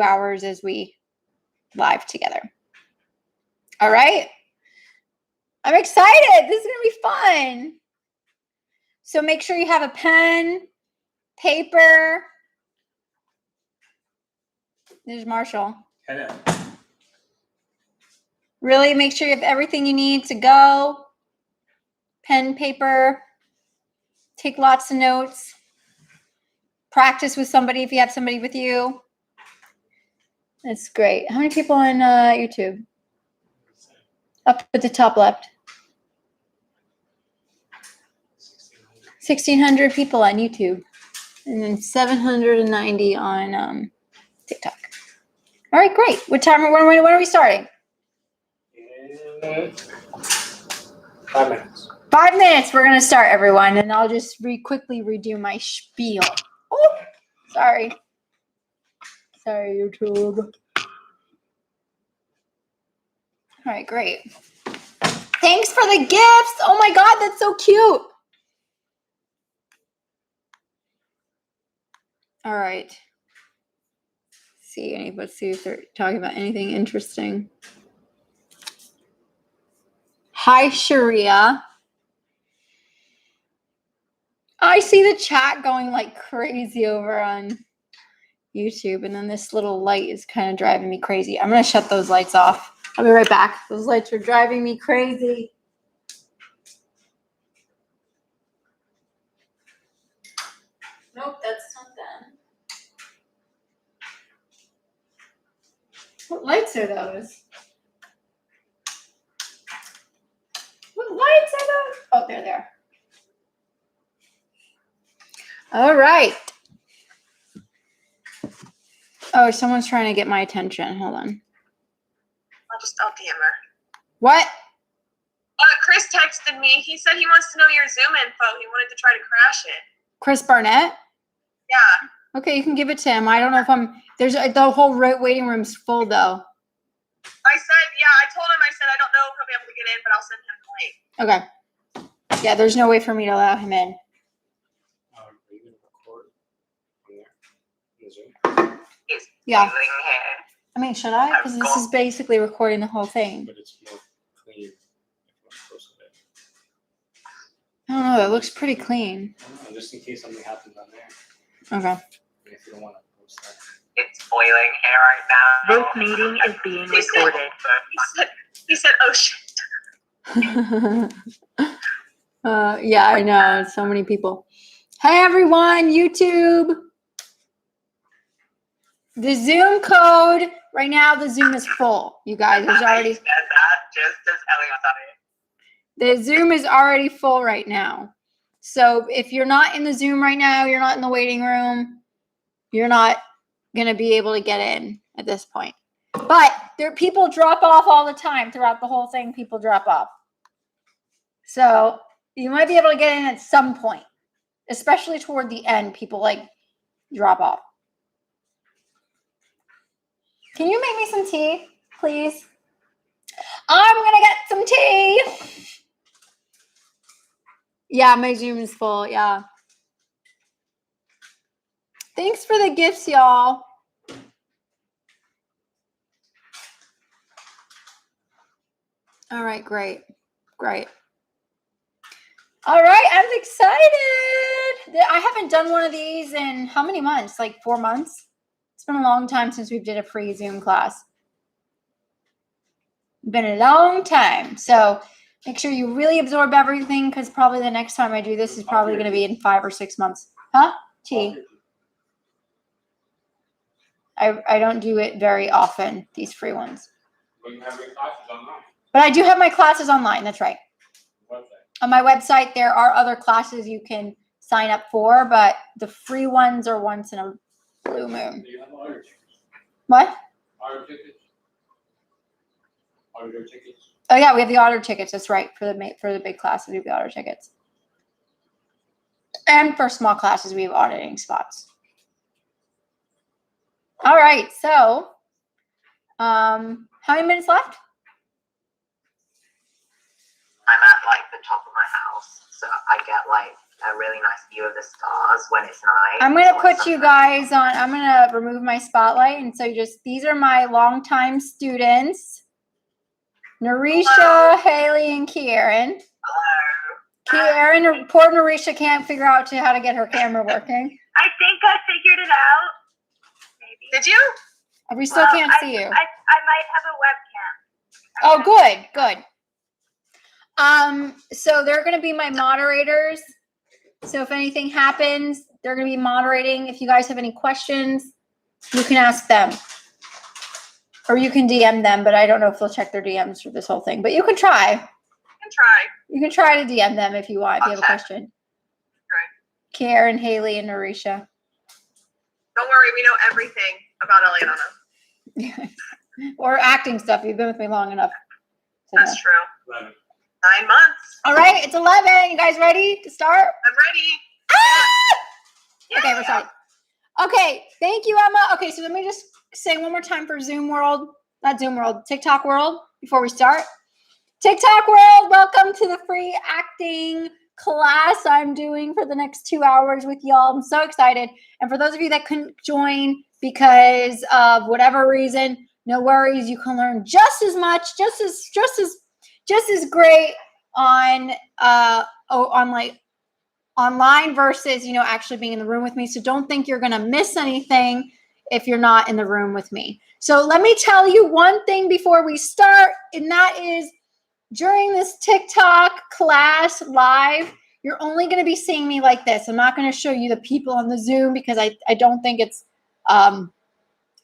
hours as we live together. All right. I'm excited. This is going to be fun. So make sure you have a pen, paper. There's Marshall. Hello. Really make sure you have everything you need to go. Pen, paper. Take lots of notes. Practice with somebody if you have somebody with you. That's great. How many people on YouTube? Up at the top left. 1,600 people on YouTube. And then 790 on TikTok. All right, great. What time? When are we starting? In 5 minutes. 5 minutes. We're going to start, everyone. And I'll just quickly redo my spiel. Oh, sorry. Sorry, YouTube. All right, great. Thanks for the gifts. Oh, my God, that's so cute. All right. Let's see if they're talking about anything interesting. Hi, Sharia. I see the chat going like crazy over on YouTube, and then this little light is kind of driving me crazy. I'm going to shut those lights off. I'll be right back. Those lights are driving me crazy. Nope, that's not them. What lights are those? What lights are those? Oh, they're there. All right. Oh, someone's trying to get my attention. Hold on. I'll DM her. What? Chris texted me. He said he wants to know your Zoom info. He wanted to try to crash it. Chris Barnett? Yeah. Okay, you can give it to him. I don't know if there's the whole waiting room's full though. I told him, I don't know if he'll be able to get in, but I'll send him the link. Okay. Yeah, there's no way for me to allow him in. Are you going to record on there? In the Zoom? Yeah. Here. I mean, should I? Because this is basically recording the whole thing. But it's more clean if you're close to it. I don't know. That looks pretty clean. I don't know, just in case something happens on there. Okay. And if you don't want to post that. It's boiling here right now. This meeting is being recorded. He said, oh shit. Yeah, I know. So many people. Hey, everyone. YouTube. The Zoom code. Right now, the Zoom is full. You guys, there's already. said that just as Elliot said it. The Zoom is already full right now. So if you're not in the Zoom right now, you're not in the waiting room, you're not going to be able to get in at this point. But people drop off all the time throughout the whole thing. People drop off. So you might be able to get in at some point, especially toward the end. People drop off. Can you make me some tea, please? I'm going to get some tea. Yeah, my Zoom is full. Yeah. Thanks for the gifts, y'all. All right, great. Great. All right, I'm excited. I haven't done one of these in how many months? Like 4 months? It's been a long time since we did a free Zoom class. Been a long time. So make sure you really absorb everything, because probably the next time I do this is probably going to be in 5 or 6 months. Huh? Tea. I don't do it very often, these free ones. But you have your classes online. But I do have my classes online. That's right. Website. On my website, there are other classes you can sign up for, but the free ones are once in a blue moon. Do you have auto tickets? What? Auto tickets? Auto tickets? Oh yeah, we have the auto tickets. That's right. For the big classes, we have the auto tickets. And for small classes, we have auditing spots. All right. So, how many minutes left? I'm at the top of my house, so I get a really nice view of the stars when it's night. I'm going to put you guys on, I'm going to remove my spotlight. And so these are my longtime students. Narisha, Haley, and Kieran. Hello. Kieran, poor Narisha can't figure out how to get her camera working. I think I figured it out. Maybe. Did you? We still can't see you. I might have a webcam. Oh, good. So they're going to be my moderators. So if anything happens, they're going to be moderating. If you guys have any questions, you can ask them. Or you can DM them, but I don't know if they'll check their DMs for this whole thing. But you can try. You can try to DM them if you want, if you have a question. Right. Karen, Haley, and Narisha. Don't worry, we know everything about Eliana. Or acting stuff. You've been with me long enough. That's true. 11. 9 months. All right, it's 11. You guys ready to start? I'm ready. Ah! Yeah. Okay, we're starting. Okay, thank you, Emma. Okay, so let me just say one more time for TikTok world before we start. TikTok world, welcome to the free acting class I'm doing for the next 2 hours with y'all. I'm so excited. And for those of you that couldn't join because of whatever reason, no worries. You can learn just as much, just as great on like online versus, actually being in the room with me. So don't think you're going to miss anything if you're not in the room with me. So let me tell you one thing before we start, and that is during this TikTok class live, you're only going to be seeing me like this. I'm not going to show you the people on the Zoom because I don't think it's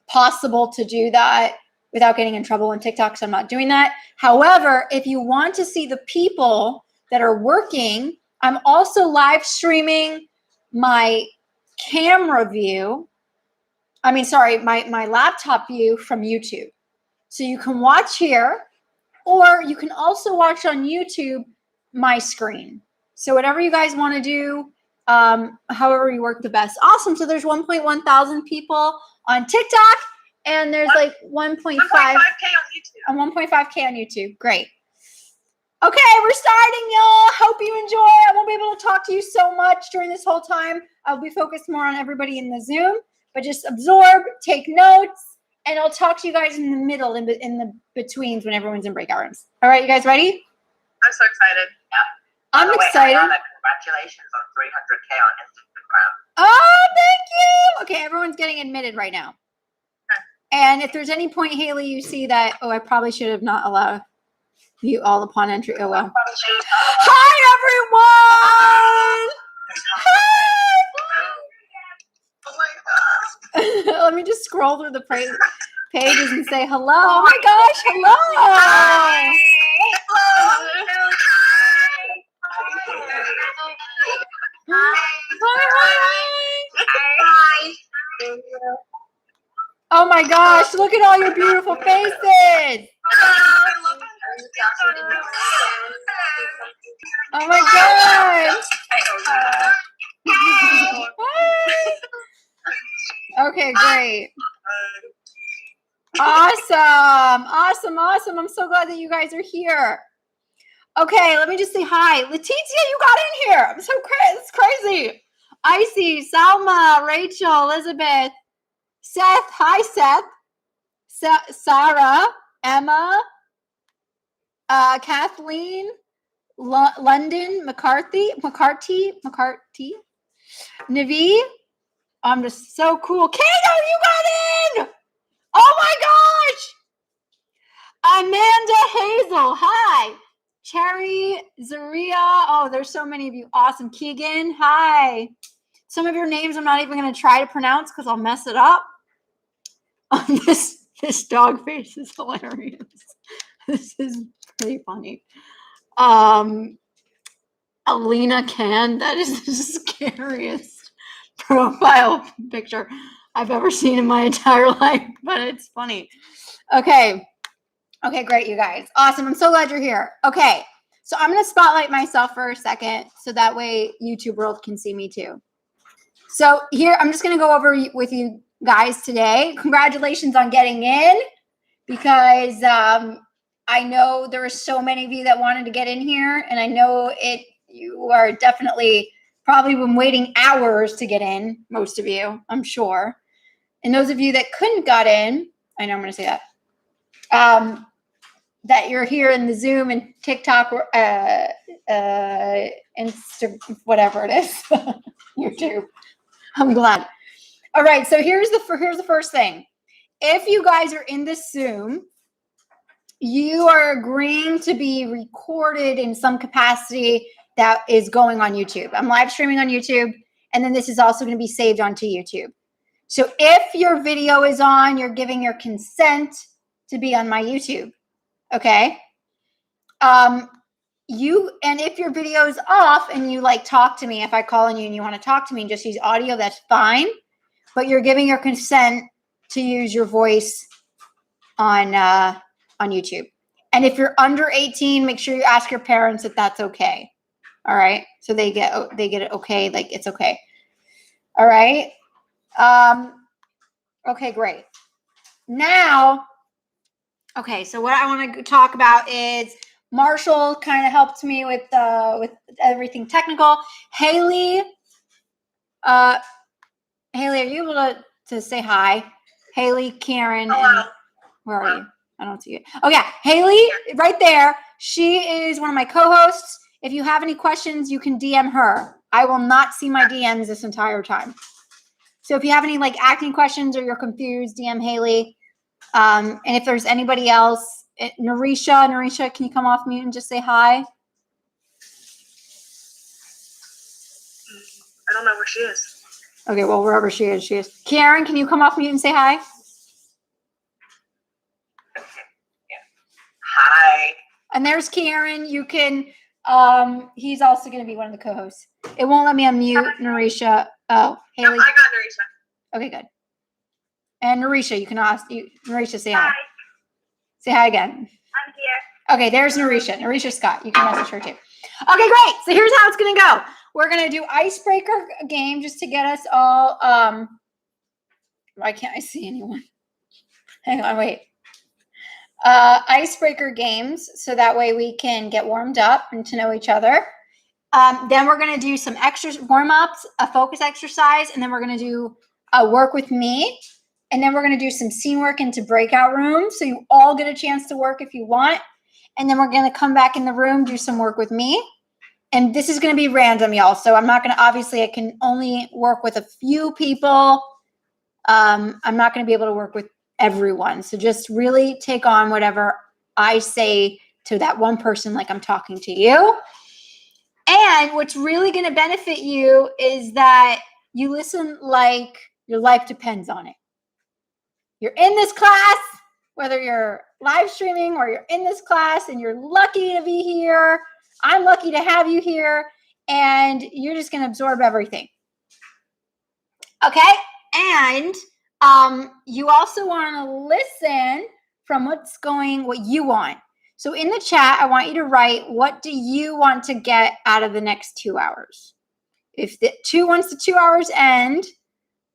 possible to do that without getting in trouble on TikTok, so I'm not doing that. However, if you want to see the people that are working, I'm also live streaming my camera view. My laptop view from YouTube. So you can watch here, or you can also watch on YouTube my screen. So whatever you guys want to do, however you work the best. Awesome. So there's 1.1 thousand people on TikTok, and there's like 1.5K on YouTube. 1.5K on YouTube. Great. Okay, we're starting, y'all. Hope you enjoy. I won't be able to talk to you so much during this whole time. I'll be focused more on everybody in the Zoom, but just absorb, take notes, and I'll talk to you guys in the middle, in the betweens when everyone's in breakout rooms. All right, you guys ready? I'm so excited. I'm excited. Ariana, congratulations on 300K on Instagram. Oh, thank you. Okay, everyone's getting admitted right now. And if there's any point, Haley, you see that, I probably should have not allowed you all upon entry. Oh, well. Hi, everyone. Hi. Let me just scroll through the pages and say hello. Oh, my gosh. Hello. Hi. Oh my gosh, look at all your beautiful faces. Oh my gosh. Okay, great. Awesome. I'm so glad that you guys are here. Okay, let me just say hi. Letitia, you got in here. I'm so crazy. It's crazy. Icy, Salma, Rachel, Elizabeth, Seth. Hi, Seth. Sarah, Emma, Kathleen, London, McCarthy, Navi. I'm just so cool. Kato, you got in. Oh my gosh. Amanda Hazel. Hi. Cherry, Zaria. Oh, there's so many of you. Awesome. Keegan. Hi. Some of your names I'm not even going to try to pronounce because I'll mess it up. This dog face is hilarious. This is pretty funny. Alina Can. That is the scariest profile picture I've ever seen in my entire life, but it's funny. Okay, great, you guys. Awesome. I'm so glad you're here. Okay, so I'm going to spotlight myself for a second so that way YouTube world can see me too. So here, I'm just going to go over with you guys today. Congratulations on getting in because I know there were so many of you that wanted to get in here, and I know you are definitely probably been waiting hours to get in, most of you, I'm sure. And those of you that couldn't got in, I know I'm going to say that, that you're here in the Zoom and TikTok, Insta, whatever it is, YouTube. I'm glad. All right, so here's the first thing. If you guys are in this Zoom, you are agreeing to be recorded in some capacity that is going on YouTube. I'm live streaming on YouTube, and then this is also going to be saved onto YouTube. So if your video is on, you're giving your consent to be on my YouTube, okay? And if your video is off and you like talk to me, if I call on you and you want to talk to me and just use audio, that's fine. But you're giving your consent to use your voice on YouTube. And if you're under 18, make sure you ask your parents if that's okay. All right. So they get it okay. Like it's okay. All right. Okay, great. Now, okay. So what I want to talk about is Marshall kind of helped me with everything technical. Haley, are you able to say hi? Haley, Karen, Hello. and where are you? I don't see you. Oh yeah, Haley, right there. She is one of my co-hosts. If you have any questions, you can DM her. I will not see my DMs this entire time. So if you have any like acting questions or you're confused, DM Haley. And if there's anybody else, Narisha, can you come off mute and just say hi? I don't know where she is. Okay, well, wherever she is, she is. Karen, can you come off mute and say hi? Hi. And there's Karen. You can, he's also going to be one of the co-hosts. It won't let me unmute Narisha. Oh, Yep, Haley. I got Narisha. Okay, good. And Narisha, you can ask Narisha, say hi. Hi. Say hi again. I'm here. Okay, there's Narisha Scott. You can message her too. Okay, great. So here's how it's going to go. We're going to do Icebreaker game just to get us all, why can't I see anyone? Hang on, wait. Icebreaker games, so that way we can get warmed up and to know each other. Then we're going to do some extra warm-ups, a focus exercise, and then we're going to do a work with me. And then we're going to do some scene work into breakout rooms, so you all get a chance to work if you want. And then we're going to come back in the room, do some work with me. And this is going to be random, y'all. So I'm not going to, obviously, I can only work with a few people. I'm not going to be able to work with everyone. So just really take on whatever I say to that one person, like I'm talking to you. And what's really going to benefit you is that you listen like your life depends on it. You're in this class, whether you're live streaming or you're in this class and you're lucky to be here. I'm lucky to have you here, and you're just going to absorb everything. Okay? And you also want to listen from what you want. So in the chat, I want you to write, what do you want to get out of the next 2 hours? If once the 2 hours end,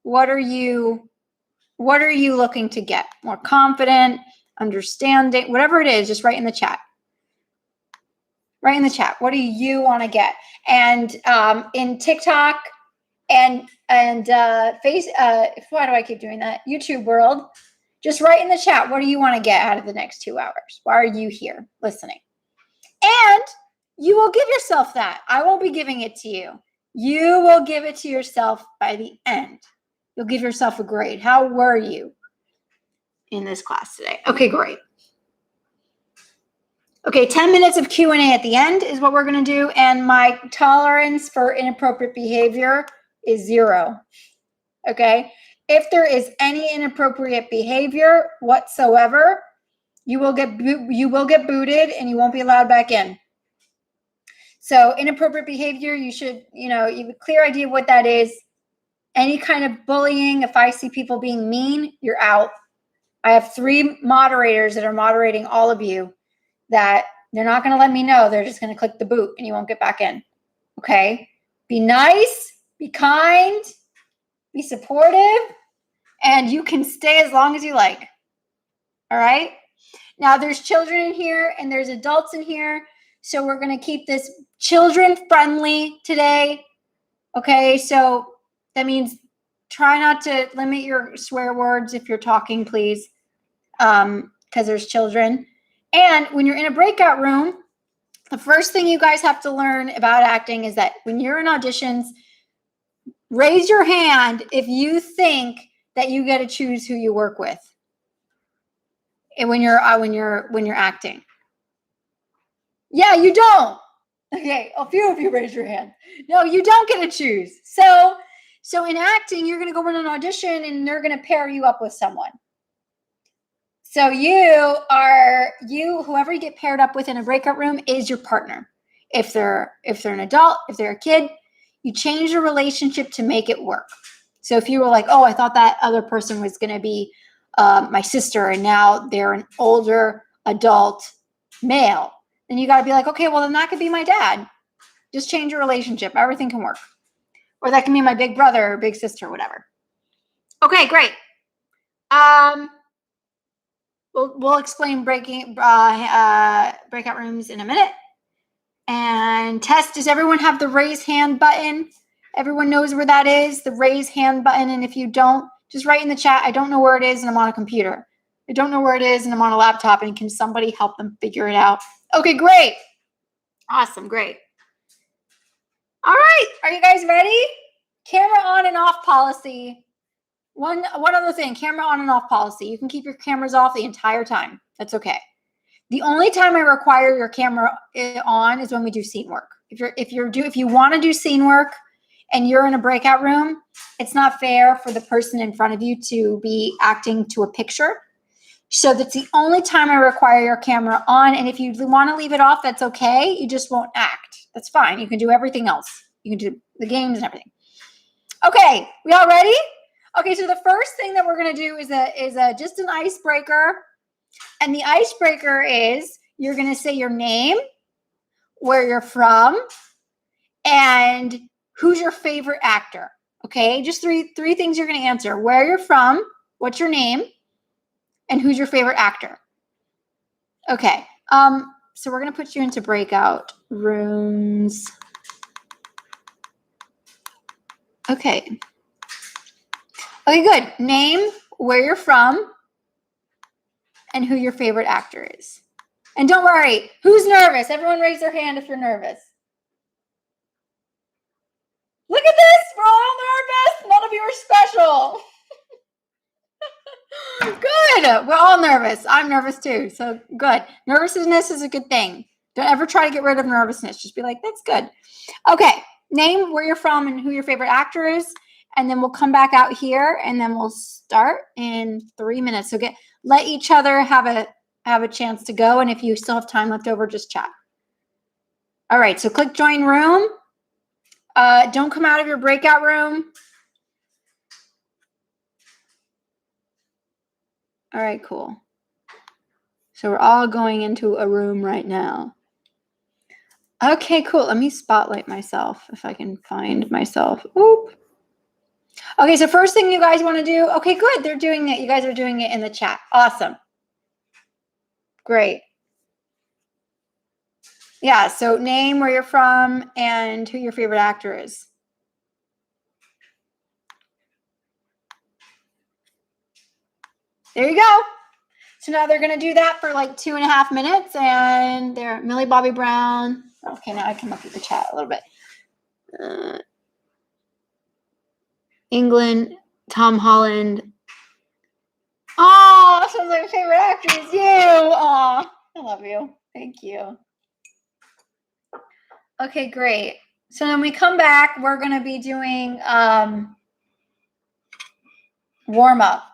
what are you looking to get? More confident, understanding, whatever it is, just write in the chat. Write in the chat. What do you want to get? And in TikTok and why do I keep doing that? YouTube world, just write in the chat. What do you want to get out of the next 2 hours? Why are you here listening? And you will give yourself that. I won't be giving it to you. You will give it to yourself by the end. You'll give yourself a grade. How were you in this class today? Okay, great. Okay, 10 minutes of Q&A at the end is what we're going to do. And my tolerance for inappropriate behavior is 0. Okay? If there is any inappropriate behavior whatsoever, you will get booted and you won't be allowed back in. So inappropriate behavior, you should, you have a clear idea of what that is. Any kind of bullying, if I see people being mean, you're out. I have 3 moderators that are moderating all of you that they're not going to let me know. They're just going to click the boot and you won't get back in. Okay? Be nice, be kind, be supportive, and you can stay as long as you like. All right? Now, there's children in here and there's adults in here. So we're going to keep this children friendly today. Okay, so that means try not to limit your swear words if you're talking, please, because there's children. And when you're in a breakout room, the first thing you guys have to learn about acting is that when you're in auditions, raise your hand if you think that you get to choose who you work with. And when you're acting. Yeah, you don't. Okay, a few of you raise your hand. No, you don't get to choose. So in acting, you're going to go in an audition and they're going to pair you up with someone. So whoever you get paired up with in a breakout room is your partner. If they're an adult, if they're a kid, you change the relationship to make it work. So if you were like, oh, I thought that other person was going to be my sister, and now they're an older adult male, then you got to be like, okay, well, then that could be my dad. Just change your relationship. Everything can work. Or that can be my big brother or big sister, whatever. Okay, great. We'll explain breakout rooms in a minute. And test, does everyone have the raise hand button? Everyone knows where that is, the raise hand button. And if you don't, just write in the chat, I don't know where it is and I'm on a computer. I don't know where it is and I'm on a laptop, and can somebody help them figure it out? Okay, great. Awesome, great. All right, are you guys ready? Camera on and off policy. One other thing, camera on and off policy. You can keep your cameras off the entire time. That's okay. The only time I require your camera on is when we do scene work. If you want to do scene work and you're in a breakout room, it's not fair for the person in front of you to be acting to a picture. So that's the only time I require your camera on. And if you want to leave it off, that's okay. You just won't act. That's fine. You can do everything else. You can do the games and everything. Okay, we all ready? Okay, so the first thing that we're going to do is just an icebreaker. And the icebreaker is you're going to say your name, where you're from, and who's your favorite actor. Okay, just three things you're going to answer. Where you're from, what's your name, and who's your favorite actor. Okay, so we're going to put you into breakout rooms. Okay. Okay, good. Name, where you're from, and who your favorite actor is. And don't worry, who's nervous? Everyone raise their hand if you're nervous. Look at this, we're all nervous. None of you are special. Good, we're all nervous. I'm nervous too, so good. Nervousness is a good thing. Don't ever try to get rid of nervousness. Just be like, that's good. Okay, name, where you're from, and who your favorite actor is. And then we'll come back out here and then we'll start in 3 minutes. So let each other have a chance to go. And if you still have time left over, just chat. All right, so click join room. Don't come out of your breakout room. All right, cool. So we're all going into a room right now. Okay, cool. Let me spotlight myself if I can find myself. Oop. Okay, so first thing you guys want to do. Okay, good. They're doing it. You guys are doing it in the chat. Awesome. Great. Yeah, so name, where you're from, and who your favorite actor is. There you go. So now they're going to do that for like 2.5 minutes, and they're Millie Bobby Brown. Okay, now I can look at the chat a little bit. England, Tom Holland. Oh, sounds like my favorite actor is you. Oh, I love you. Thank you. Okay, great. So when we come back, we're going to be doing warm-up.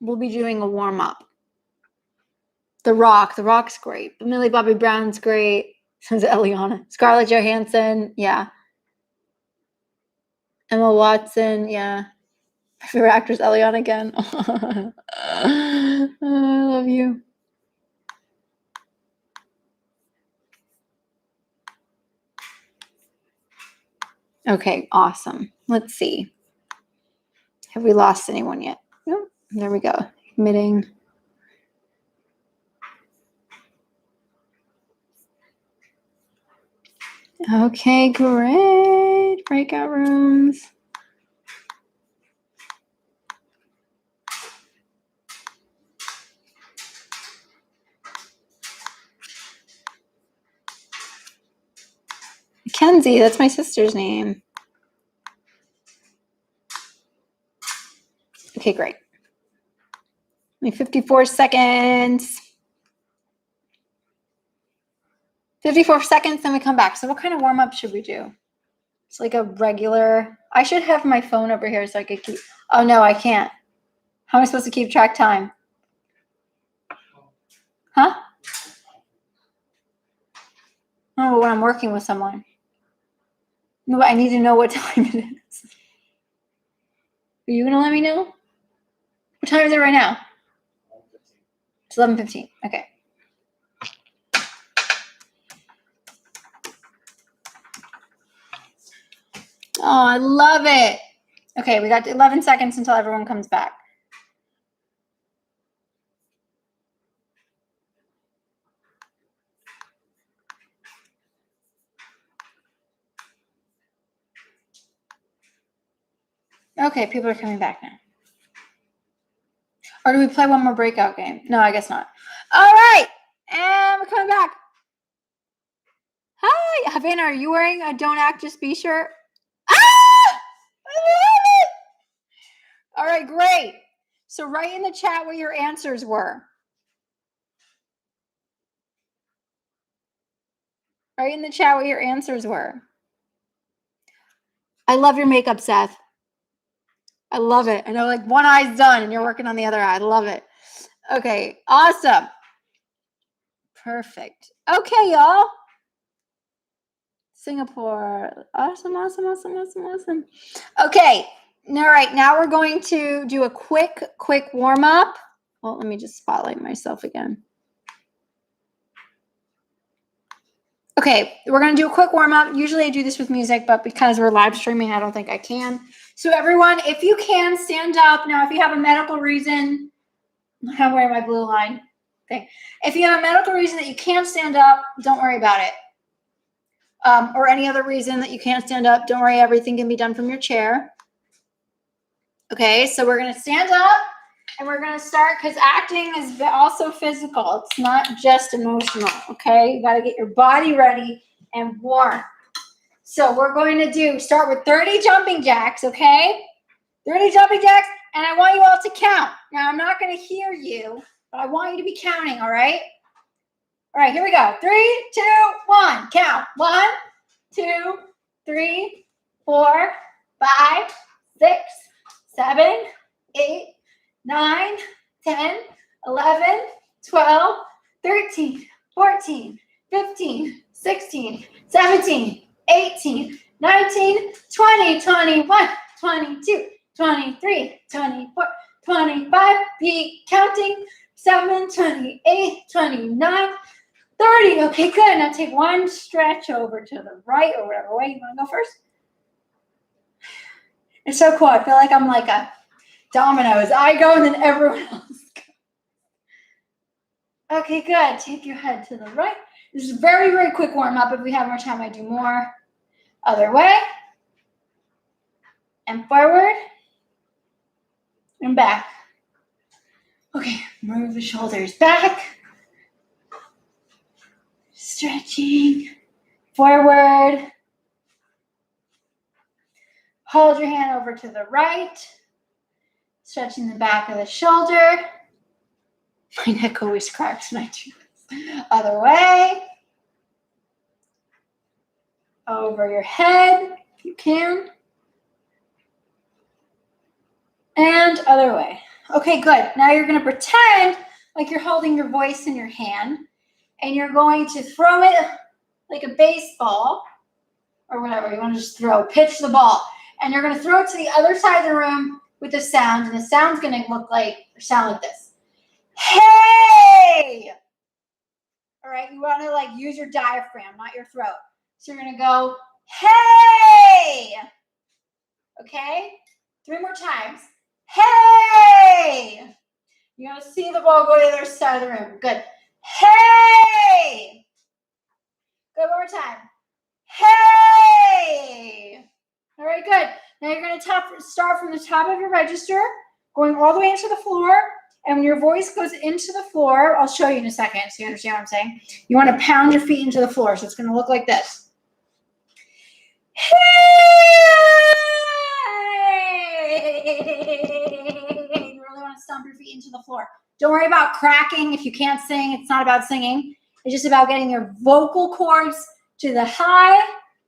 We'll be doing a warm-up. The Rock's great. Millie Bobby Brown's great. Sounds like Eliana. Scarlett Johansson, yeah. Emma Watson, yeah. My favorite actress, Eliana again. I love you. Okay, awesome. Let's see. Have we lost anyone yet? Nope. There we go. Admitting. Okay, great. Breakout rooms. Mackenzie, that's my sister's name. Okay, great. Only 54 seconds. 54 seconds, then we come back. So what kind of warm-up should we do? It's like a regular. I should have my phone over here so I could keep. Oh, no, I can't. How am I supposed to keep track time? Huh? Oh, when I'm working with someone. No, I need to know what time it is. Are you going to let me know? What time is it right now? It's 11:15. Okay. Oh, I love it. Okay, we got 11 seconds until everyone comes back. Okay, people are coming back now. Or do we play one more breakout game? No, I guess not. All right, and we're coming back. Hi, Havana, are you wearing a Don't Act, Just Be shirt? Ah! I love it! All right, great. So write in the chat what your answers were. Write in the chat what your answers were. I love your makeup, Seth. I love it. I know, like, one eye's done and you're working on the other eye. I love it. Okay, awesome. Perfect. Okay, y'all. Singapore. Awesome, awesome, awesome, awesome, awesome. Okay, all right, now we're going to do a quick warm-up. Well, let me just spotlight myself again. Okay, we're going to do a quick warm-up. Usually I do this with music, but because we're live streaming, I don't think I can. So everyone, if you can, stand up. Now, if you have a medical reason, I'm wearing my blue line. Okay. If you have a medical reason that you can't stand up, don't worry about it. Or any other reason that you can't stand up, don't worry. Everything can be done from your chair. Okay, so we're going to stand up and we're going to start because acting is also physical. It's not just emotional. Okay, you got to get your body ready and warm. So we're going to start with 30 jumping jacks. Okay, 30 jumping jacks, and I want you all to count. Now, I'm not going to hear you, but I want you to be counting. All right. All right, here we go. 3, 2, 1. Count. 1, 2, 3, 4, 5, 6, 7, 8, 9, 10, 11, 12, 13, 14, 15, 16, 17, 18, 19, 20, 21, 22, 23, 24, 25. Be counting. 7, 28, 29, 30. Okay, good. Now take one stretch over to the right or whatever way. You want to go first? It's so cool. I feel like I'm like a dominoes. I go and then everyone else goes. Okay, good. Take your head to the right. This is a very, very quick warm-up. If we have more time, I do more. Other way. And forward. And back. Okay, move the shoulders back. Stretching. Forward. Hold your hand over to the right. Stretching the back of the shoulder. My neck always cracks when I do this. Other way. Over your head, if you can. And other way. Okay, good. Now you're going to pretend like you're holding your voice in your hand. And you're going to throw it like a baseball. Or whatever. You want to just pitch the ball. And you're going to throw it to the other side of the room with a sound. And the sound's going to sound like this. Hey! All right, you want to use your diaphragm, not your throat. So you're going to go, hey! Okay? 3 more times. Hey! You're going to see the ball go to the other side of the room. Good. Hey! Good, one more time. Hey! All right, good. Now you're going to start from the top of your register, going all the way into the floor. And when your voice goes into the floor, I'll show you in a second so you understand what I'm saying. You want to pound your feet into the floor. So it's going to look like this. Hey! You really want to stomp your feet into the floor. Don't worry about cracking if you can't sing. It's not about singing. It's just about getting your vocal cords to the high,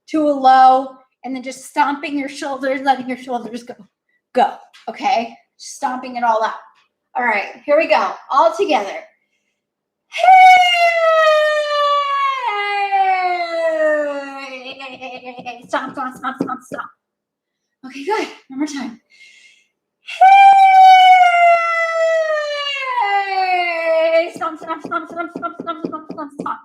to a low, and then just stomping your shoulders, letting your shoulders go. Okay? Stomping it all out. All right, here we go. All together. Hey! Stomp, stomp, stomp, stomp, stomp. Okay, good. One more time. Hey! Stomp, stomp, stomp, stomp, stomp, stomp, stomp, stomp, stomp.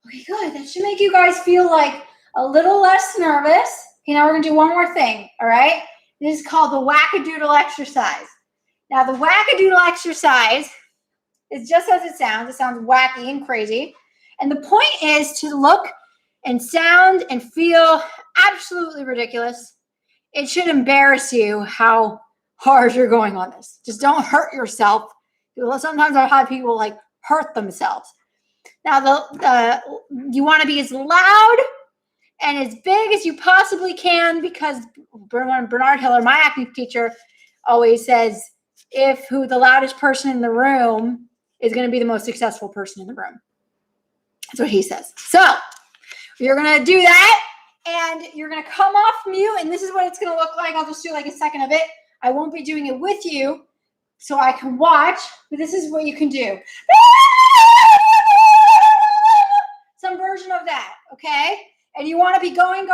Okay, good. That should make you guys feel like a little less nervous. Okay, now we're going to do one more thing, all right? This is called the Wack-A-Doodle Exercise. Now, the Wack-A-Doodle Exercise is just as it sounds. It sounds wacky and crazy. And the point is to look and sound and feel absolutely ridiculous. It should embarrass you how hard you're going on this. Just don't hurt yourself. Sometimes I'll have people like hurt themselves. Now, you want to be as loud and as big as you possibly can because Bernard Hiller, my acting teacher, always says, who the loudest person in the room is going to be the most successful person in the room. That's what he says. So you're going to do that, and you're going to come off mute, and this is what it's going to look like. I'll just do like a second of it. I won't be doing it with you so I can watch, but this is what you can do. Some version of that, okay? And you want to be going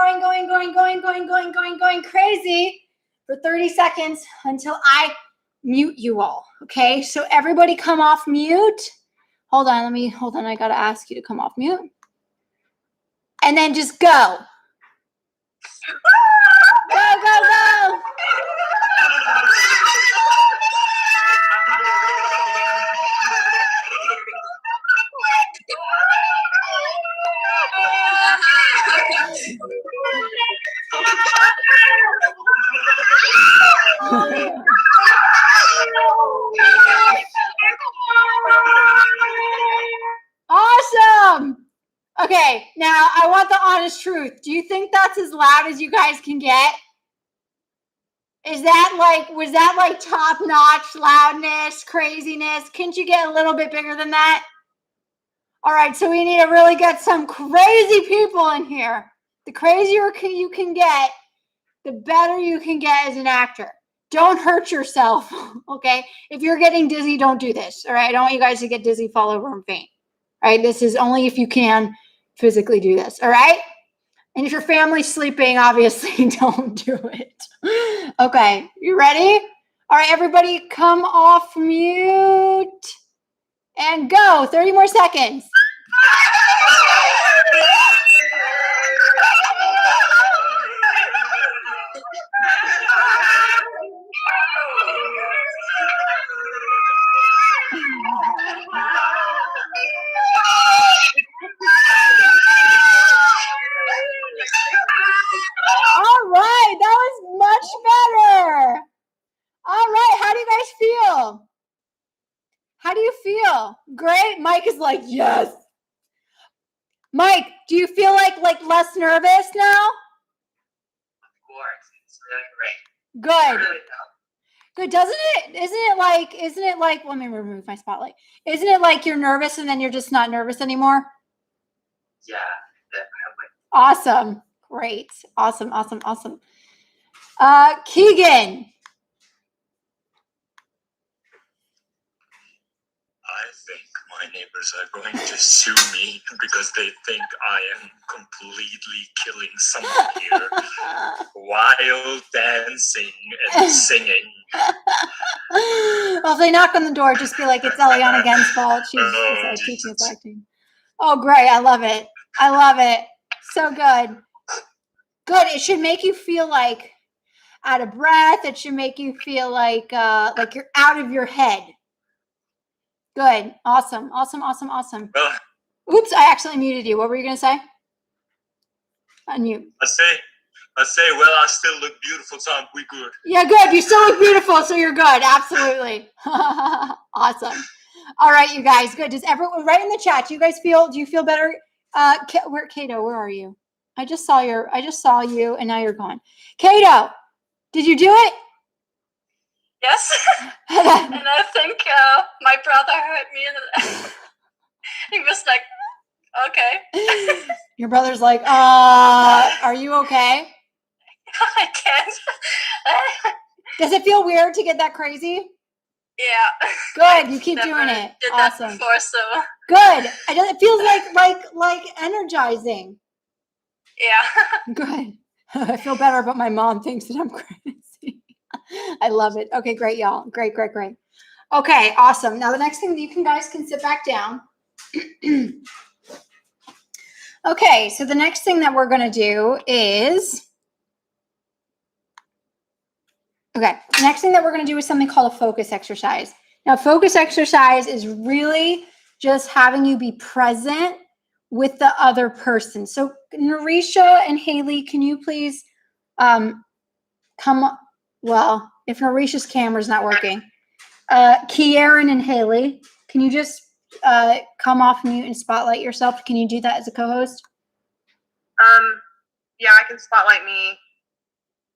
crazy for 30 seconds until I mute you all, okay? So everybody come off mute. Hold on. I got to ask you to come off mute. And then just go. Go. Awesome. Okay, now I want the honest truth. Do you think that's as loud as you guys can get? Was that like top-notch loudness, craziness? Can't you get a little bit bigger than that? All right, so we need to really get some crazy people in here. The crazier you can get, the better you can get as an actor. Don't hurt yourself, okay? If you're getting dizzy, don't do this, all right? I don't want you guys to get dizzy, fall over, and faint. All right, this is only if you can physically do this, all right? And if your family's sleeping, obviously don't do it. Okay, you ready? All right, everybody come off mute and go. 30 more seconds. All right, that was much better. All right, how do you guys feel? How do you feel? Great. Mike is like, yes. Mike, do you feel like less nervous now? Of course, it's really great. Good. Really Good. Isn't it like, let me remove my spotlight. Isn't it like you're nervous and then you're just not nervous anymore? Yeah, definitely. Awesome. Great. Awesome. Keegan. I think my neighbors are going to sue me because they think I am completely killing someone here while dancing and singing. Well, if they knock on the door, just be like, it's Eliana Gen's fault. She's teaching us acting. Oh, great. I love it. So good. Good. It should make you feel like out of breath. It should make you feel like you're out of your head. Good. Awesome. Well, Oops, I actually muted you. What were you going to say? Unmute. I say, well, I still look beautiful, so we good. Yeah, good. You still look beautiful, so you're good. Absolutely. Awesome. All right, you guys. Good. Does everyone write in the chat? Do you feel better? Kato, where are you? I just saw you, and now you're gone. Kato, did you do it? Yes. And I think my brother heard me and he was like, okay. Your brother's like, are you okay? I can't. Does it feel weird to get that crazy? Yeah. Good. You keep doing it. Did Awesome. that before, so Good. It feels like energizing. yeah. Good. I feel better, but my mom thinks that I'm crazy. I love it. Okay, great, y'all. Great. Okay, awesome. Now the next thing you guys can sit back down. Okay, so the next thing that we're going to do is, the next thing that we're going to do is something called a focus exercise. Now, focus exercise is really just having you be present with the other person. So Narisha and Haley, can you please come, well, if Narisha's camera's not working, Kieran and Haley, can you just come off mute and spotlight yourself? Can you do that as a co-host? Yeah, I can spotlight me.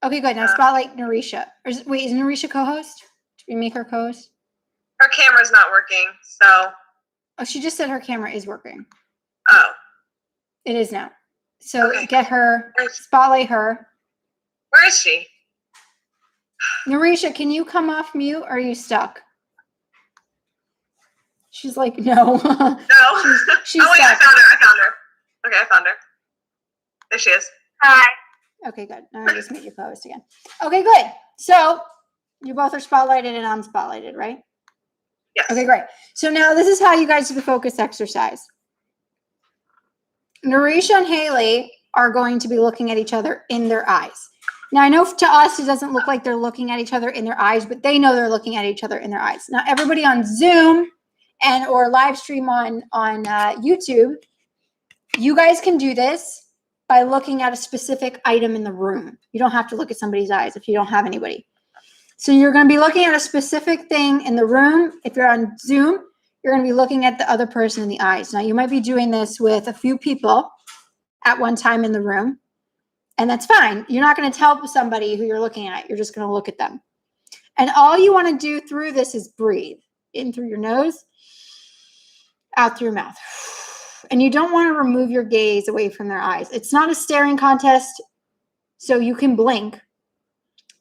Okay, good. Now spotlight Narisha. Is Narisha co-host? Did we make her co-host? Her camera's not working, so. Oh, she just said her camera is working. Oh. It is now. So Okay. get her, spotlight her. Where is she? Narisha, can you come off mute? Or are you stuck? She's like, no. No. She's oh, wait, stuck. I found her. Okay, I found her. There she is. Hi. Okay, good. Now I just made you co-host again. Okay, good. So you both are spotlighted and I'm spotlighted, right? Yes. Okay, great. So now this is how you guys do the focus exercise. Narisha and Haley are going to be looking at each other in their eyes. Now, I know to us, it doesn't look like they're looking at each other in their eyes, but they know they're looking at each other in their eyes. Now, everybody on Zoom and or live stream on YouTube, you guys can do this by looking at a specific item in the room. You don't have to look at somebody's eyes if you don't have anybody. So you're going to be looking at a specific thing in the room. If you're on Zoom, you're going to be looking at the other person in the eyes. Now, you might be doing this with a few people at one time in the room, and that's fine. You're not going to tell somebody who you're looking at. You're just going to look at them. And all you want to do through this is breathe in through your nose, out through your mouth. And you don't want to remove your gaze away from their eyes. It's not a staring contest, so you can blink.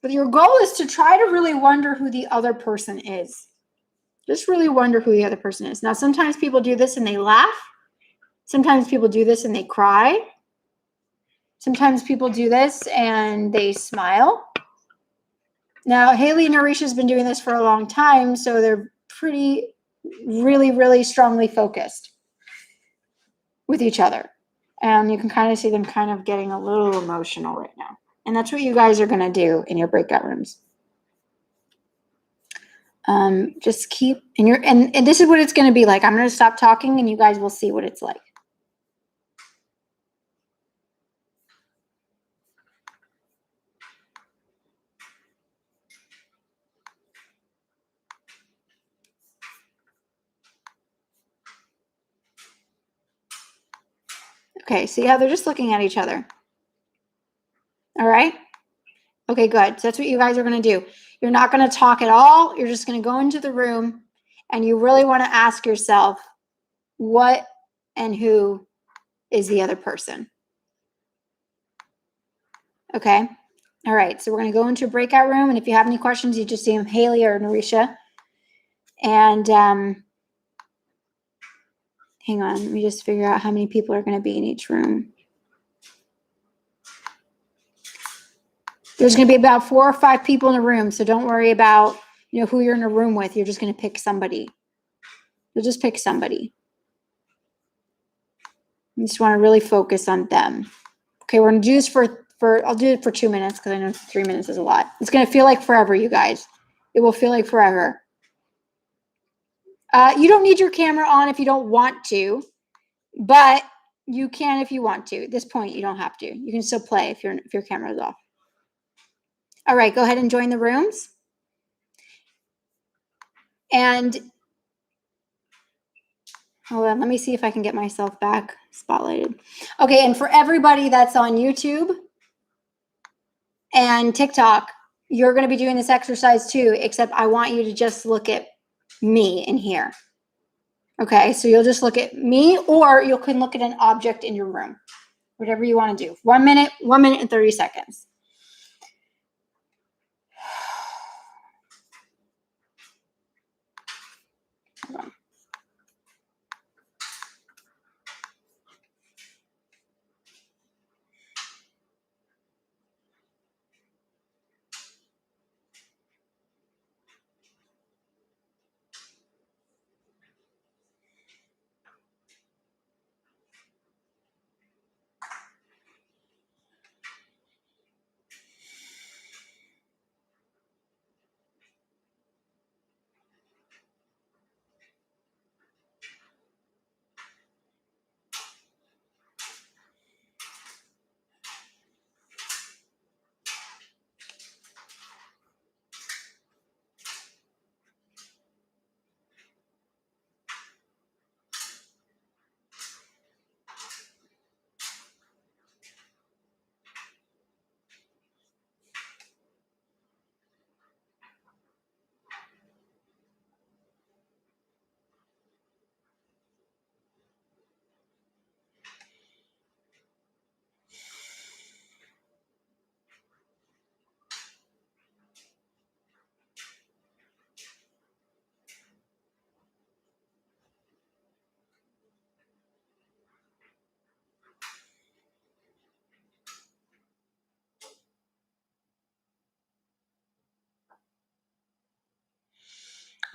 But your goal is to try to really wonder who the other person is. Just really wonder who the other person is. Now, sometimes people do this and they laugh. Sometimes people do this and they cry. Sometimes people do this and they smile. Now, Haley and Narisha has been doing this for a long time, so they're really strongly focused with each other. And you can kind of see them kind of getting a little emotional right now. And that's what you guys are going to do in your breakout rooms. Just keep and this is what it's going to be like. I'm going to stop talking and you guys will see what it's like. Okay, see how they're just looking at each other. All right. Okay, good. So that's what you guys are going to do. You're not going to talk at all. You're just going to go into the room and you really want to ask yourself what and who is the other person. Okay. All right. So we're going to go into a breakout room. And if you have any questions, you just see them, Haley or Narisha. And hang on. Let me just figure out how many people are going to be in each room. There's going to be about 4 or 5 people in a room. So don't worry about, who you're in a room with. You're just going to pick somebody. You'll just pick somebody. You just want to really focus on them. Okay, we're going to do this I'll do it for 2 minutes because I know 3 minutes is a lot. It's going to feel like forever, you guys. It will feel like forever. You don't need your camera on if you don't want to, but You can if you want to. At this point, you don't have to. You can still play if your camera's off. All right, go ahead and join the rooms. And hold on, let me see if I can get myself back spotlighted. Okay, and for everybody that's on YouTube and TikTok, you're going to be doing this exercise too, except I want you to just look at me in here. Okay, so you'll just look at me, or you can look at an object in your room, whatever you want to do. 1 minute and 30 seconds. Hold on.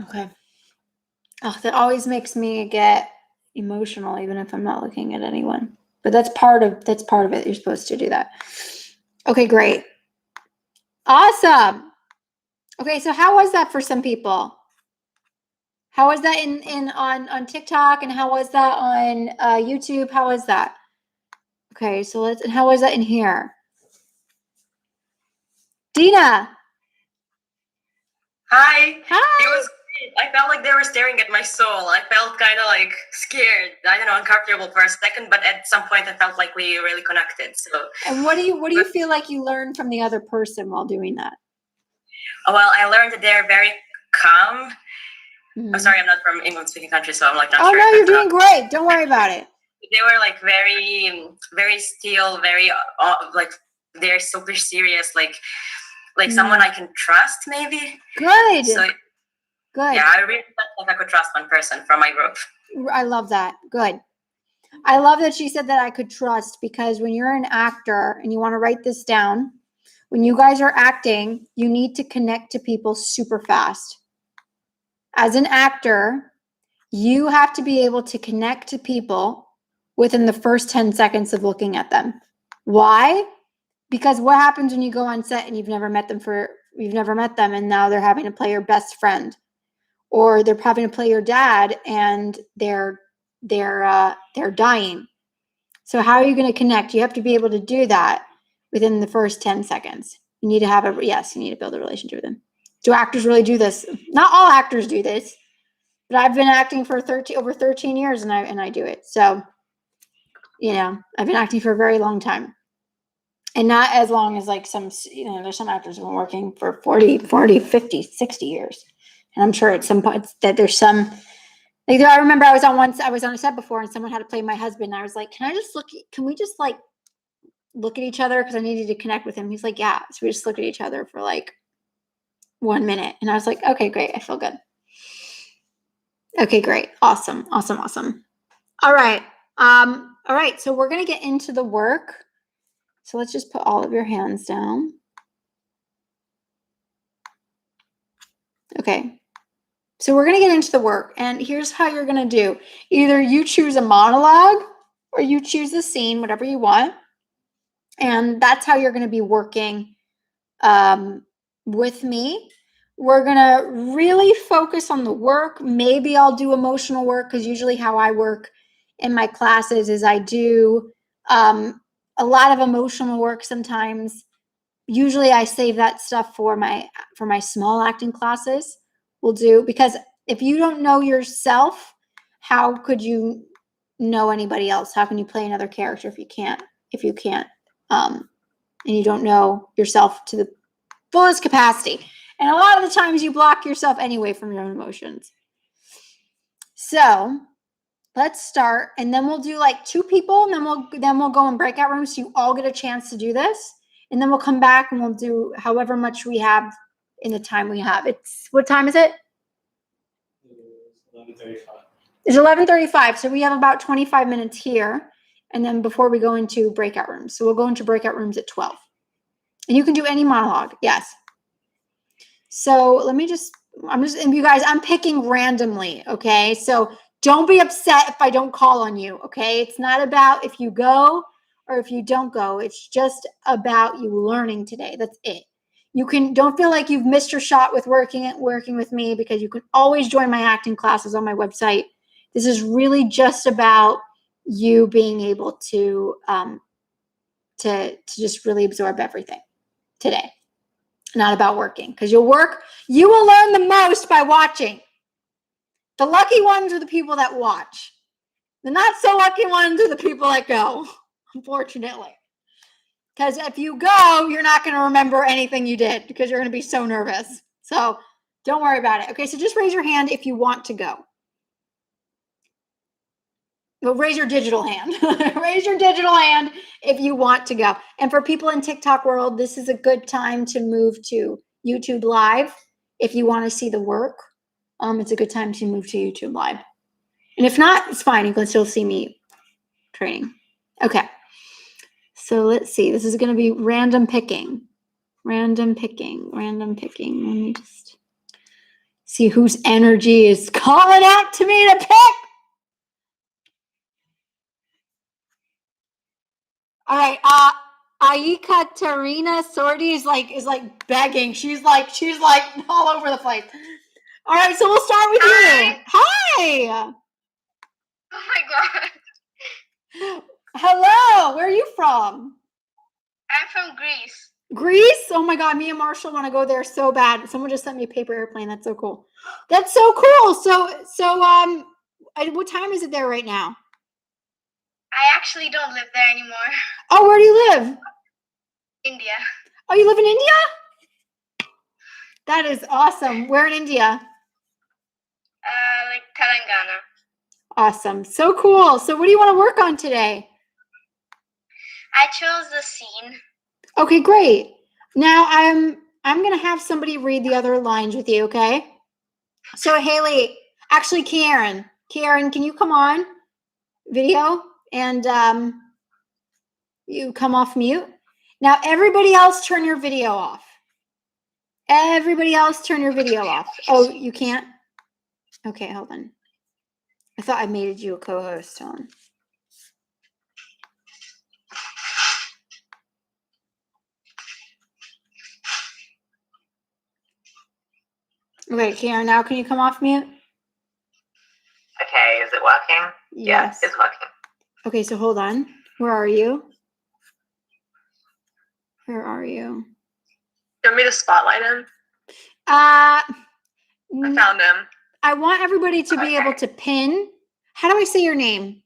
Okay. Oh, that always makes me get emotional, even if I'm not looking at anyone. But that's part of it. You're supposed to do that. Okay, great. Awesome. Okay, so how was that for some people? How was that on TikTok, and how was that on YouTube? How was that? Okay, so and how was that in here? Dina. Hi. Hi. It was great. I felt like they were staring at my soul. I felt kind of like scared. I don't know, uncomfortable for a second, but at some point I felt like we really connected. So. And what do you feel like you learned from the other person while doing that? Well, I learned that they're very calm. Mm-hmm. I'm sorry, I'm not from English-speaking country, so I'm like not sure. Oh no, you're doing great. Don't worry about it. They were like very, very still, very like they're super serious, like someone I can trust, maybe. Good. So, good. Yeah, I really felt like I could trust one person from my group. I love that. Good. I love that she said that I could trust, because when you're an actor, and you want to write this down, when you guys are acting, you need to connect to people super fast. As an actor, you have to be able to connect to people within the first 10 seconds of looking at them. Why? Because what happens when you go on set and you've never met them and now they're having to play your best friend, or they're having to play your dad and they're dying. So how are you going to connect? You have to be able to do that within the first 10 seconds. You need to you need to build a relationship with them. Do actors really do this? Not all actors do this, but I've been acting for over 13 years and I do it. So, I've been acting for a very long time. And not as long as like some, there's some actors who've been working for 40, 50, 60 years. And I'm sure at some point that there's some, like, I remember I was on a set before and someone had to play my husband. And I was like, can we just like look at each other? Because I needed to connect with him. He's like, yeah. So we just looked at each other for like 1 minute. And I was like, okay, great. I feel good. Okay, great. Awesome. All right. All right. So we're going to get into the work. So let's just put all of your hands down. Okay. So we're going to get into the work, and here's how you're going to do. Either you choose a monologue or you choose a scene, whatever you want. And that's how you're going to be working with me. We're going to really focus on the work. Maybe I'll do emotional work, because usually how I work in my classes is I do a lot of emotional work sometimes. Usually I save that stuff for my small acting classes. We'll do, because if you don't know yourself, how could you know anybody else? How can you play another character if you can't and you don't know yourself to the fullest capacity? And a lot of the times you block yourself anyway from your own emotions. So let's start, and then we'll do like 2 people, and then we'll go in breakout rooms so you all get a chance to do this. And then we'll come back and we'll do however much we have in the time we have. What time is it? It's 11:35. It's 11:35. So we have about 25 minutes here. And then before we go into breakout rooms. So we'll go into breakout rooms at 12. And you can do any monologue. Yes. So let me and you guys, I'm picking randomly. Okay. So don't be upset if I don't call on you. Okay. It's not about if you go or if you don't go. It's just about you learning today. That's it. Don't feel like you've missed your shot with working with me, because you can always join my acting classes on my website. This is really just about you being able to just really absorb everything today. Not about working, because you will learn the most by watching. The lucky ones are the people that watch. The not so lucky ones are the people that go, unfortunately. Because if you go, you're not going to remember anything you did, because you're going to be so nervous. So don't worry about it. Okay, so just raise your hand if you want to go. Well, raise your digital hand. Raise your digital hand if you want to go. And for people in TikTok world, this is a good time to move to YouTube Live. If you want to see the work, it's a good time to move to YouTube Live. And if not, it's fine. You can still see me training. Okay. So let's see. This is going to be random picking. Random picking. Let me just see whose energy is calling out to me to pick. All right. Ikaterina Sordi is like begging. She's like all over the place. All right, so we'll start with you. Hi. Oh my god. Hello. Where are you from? I'm from Greece. Greece? Oh my god, me and Marshall want to go there so bad. Someone just sent me a paper airplane. That's so cool. That's so cool. So what time is it there right now? I actually don't live there anymore. Oh, where do you live? India. Oh, you live in India? That is awesome. Where in India? Like Telangana. Awesome. So cool. So what do you want to work on today? I chose the scene. Okay, great. Now I'm going to have somebody read the other lines with you, okay? So Haley, actually Karen, can you come on video and you come off mute? Now everybody else turn your video off. Everybody else turn your video off. Oh, you can't? Okay, hold on. I thought I made you a co-host on. Okay, Karen, now can you come off mute? Okay, is it working? Yes. Yeah, it's working. Okay, so hold on. Where are you? Where are you? You want me to spotlight him? I Found him. I want everybody to be able to pin. How do I say your name?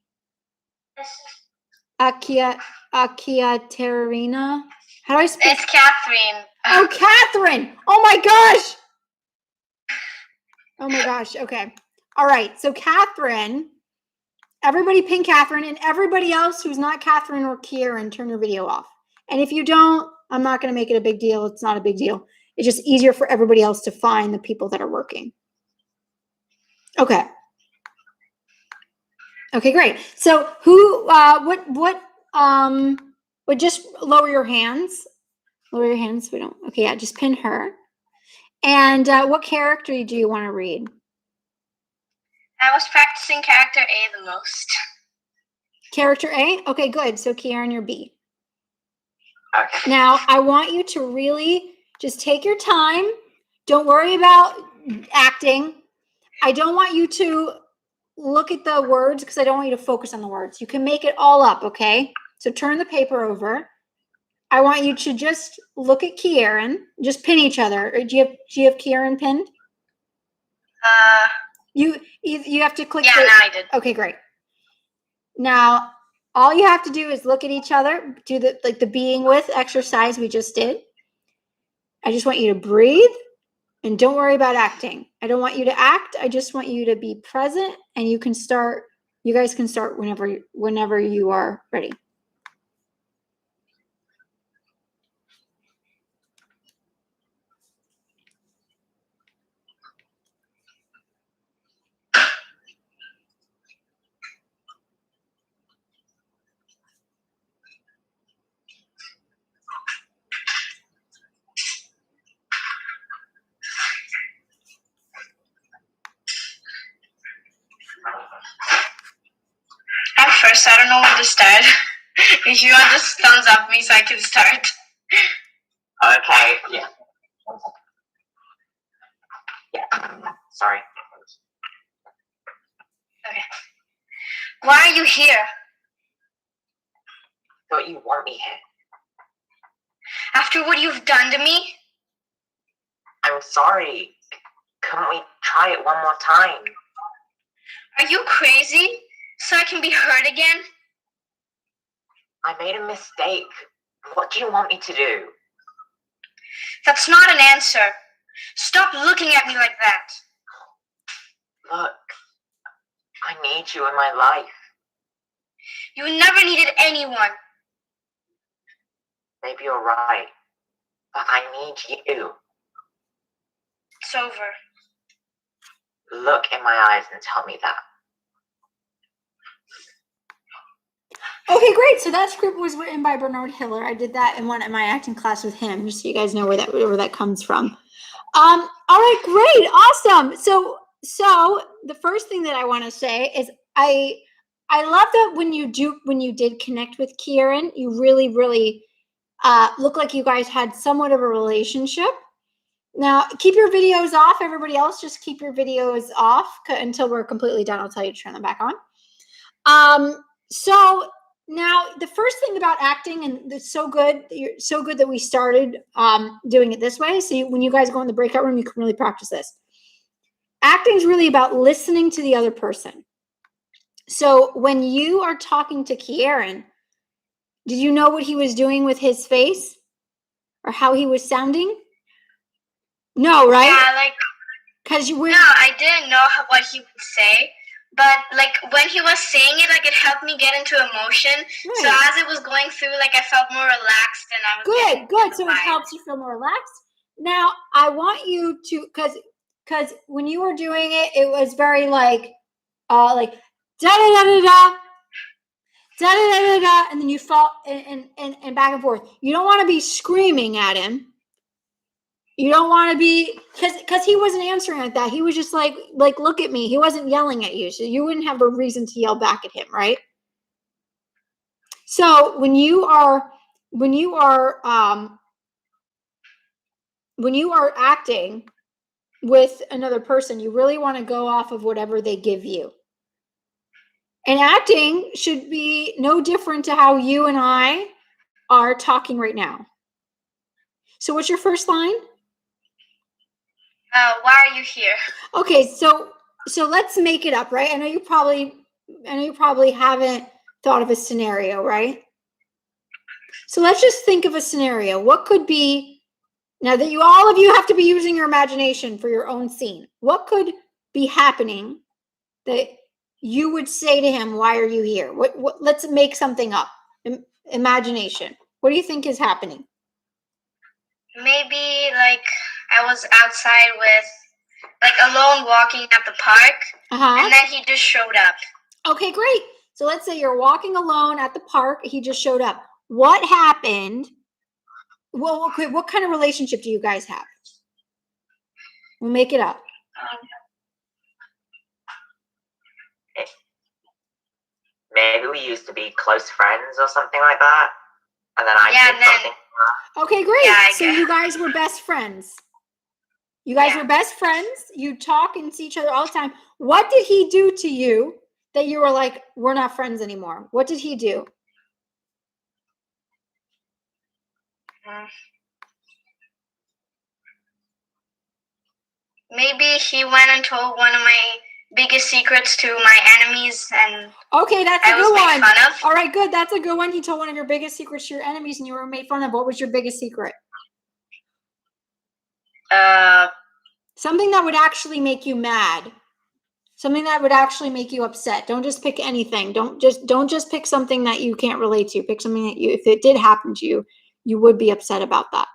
Ikaterina. How do I spell? It's Catherine. Oh, Catherine. Oh my gosh. Oh my gosh. Okay. All right. So Catherine, everybody pin Catherine, and everybody else who's not Catherine or Kieran, turn your video off. And if you don't, I'm not going to make it a big deal. It's not a big deal. It's just easier for everybody else to find the people that are working. Okay. Okay, great. So just lower your hands. Lower your hands. We don't. Okay, yeah, just pin her. And what character do you want to read? I was practicing character A the most. Character A? Okay, good. So Kieran, you're B. Okay. Now, I want you to really just take your time. Don't worry about acting. I don't want you to look at the words because I don't want you to focus on the words. You can make it all up, okay? So turn the paper over. I want you to just look at Kieran. Just pin each other. Do you have Kieran pinned? You have to click. Yeah, the, now I did. Okay, great. Now all you have to do is look at each other. Do the being with exercise we just did. I just want you to breathe and don't worry about acting. I don't want you to act. I just want you to be present, and you can start. You guys can start whenever you are ready. At first, I don't know when to start. If you want, just thumbs up me so I can start. Okay, yeah. Yeah, sorry. Okay. Why are you here? Don't you want me here? After what you've done to me? I'm sorry. Couldn't we try it one more time? Are you crazy? So I can be hurt again? I made a mistake. What do you want me to do? That's not an answer. Stop looking at me like that. Look, I need you in my life. You never needed anyone. Maybe you're right, but I need you. It's over. Look in my eyes and tell me that. Okay, great. So that script was written by Bernard Hiller. I did that in my acting class with him, just so you guys know where that comes from. All right, great, awesome. So the first thing that I want to say is I love that when you did connect with Kieran, you really look like you guys had somewhat of a relationship. Now keep your videos off. Everybody else, just keep your videos off until we're completely done. I'll tell you to turn them back on. So now the first thing about acting, and it's so good that we started doing it this way. So when you guys go in the breakout room, you can really practice this. Acting is really about listening to the other person. So when you are talking to Kieran, did you know what he was doing with his face or how he was sounding? No, right? Yeah, because you were. No, I didn't know what he would say. But when he was saying it, it helped me get into emotion. Right. So as it was going through, I felt more relaxed, and I was good. So it helps you feel more relaxed. Now I want you to, because when you were doing it, it was very da da da da da da da da, and then you felt and back and forth. You don't want to be screaming at him. You don't want to be, because he wasn't answering like that. He was just like, look at me. He wasn't yelling at you. So you wouldn't have a reason to yell back at him, right? So when you are acting with another person, you really want to go off of whatever they give you. And acting should be no different to how you and I are talking right now. So what's your first line? Why are you here? Okay, so let's make it up, right? I know you probably haven't thought of a scenario, right? So let's just think of a scenario. What could be, now that all of you have to be using your imagination for your own scene. What could be happening that you would say to him, why are you here? What let's make something up. Imagination. What do you think is happening? Maybe I was outside with alone walking at the park, and then he just showed up. Okay, great. So let's say you're walking alone at the park. He just showed up. What happened? Well, okay, what kind of relationship do you guys have? We'll make it up. Maybe we used to be close friends or something like that. And then I did something. Okay, great. Yeah, so you guys were best friends. You guys Yeah. were best friends. You talk and see each other all the time. What did he do to you that you were like, we're not friends anymore? What did he do? Maybe he went and told one of my biggest secrets to my enemies, and Okay, that's a I was good made one. fun of. All right, good. That's a good one. He told one of your biggest secrets to your enemies and you were made fun of. What was your biggest secret? Something that would actually make you mad. Something that would actually make you upset. Don't just pick anything. Don't just pick something that you can't relate to. Pick something that you, if it did happen to you, you would be upset about that.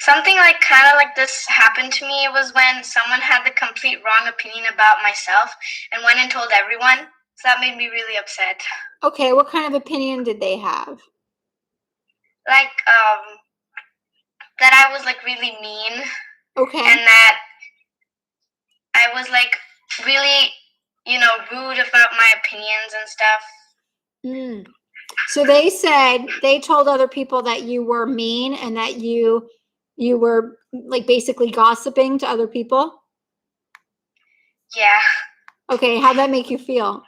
Something like kind of like this happened to me. It was when someone had the complete wrong opinion about myself and went and told everyone. So that made me really upset. Okay, what kind of opinion did they have? Like that I was like really mean. Okay. And that I was like really, rude about my opinions and stuff. So they said, they told other people that you were mean and that you were like basically gossiping to other people? Yeah. Okay, how'd that make you feel?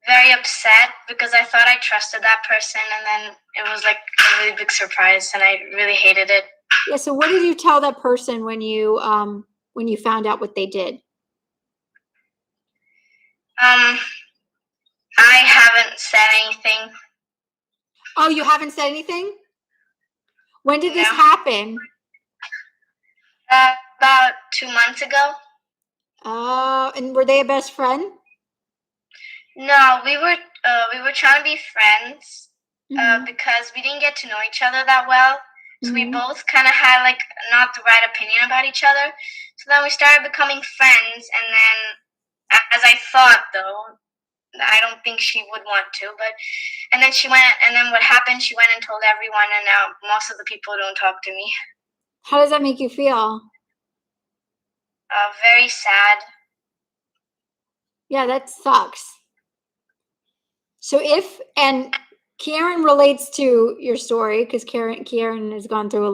Very upset because I thought I trusted that person, and then it was like a really big surprise and I really hated it. Yeah, so what did you tell that person when you found out what they did? I haven't said anything. Oh, you haven't said anything? When did this No. happen? About 2 months ago. Oh, and were they a best friend? No, we were trying to be friends because we didn't get to know each other that well. So we both kind of had like not the right opinion about each other. So then we started becoming friends, and then, as I thought though, I don't think she would want to, and then she went, and then what happened? She went and told everyone, and now most of the people don't talk to me. How does that make you feel? Very sad. Yeah, that sucks. So and Karen relates to your story because Karen has gone through a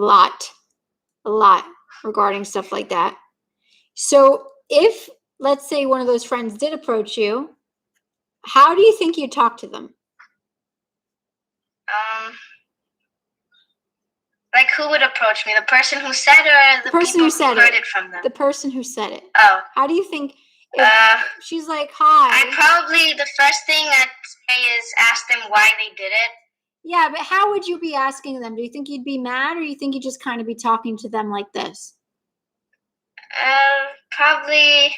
lot regarding stuff like that. So if, let's say, one of those friends did approach you, how do you think you talk to them? Like who would approach me? The person who said it, or the person who heard it from them? The person who said it. Oh. How do you think if she's like, hi? The first thing I'd say is ask them why they did it. Yeah, but how would you be asking them? Do you think you'd be mad, or you think you'd just kind of be talking to them like this? Probably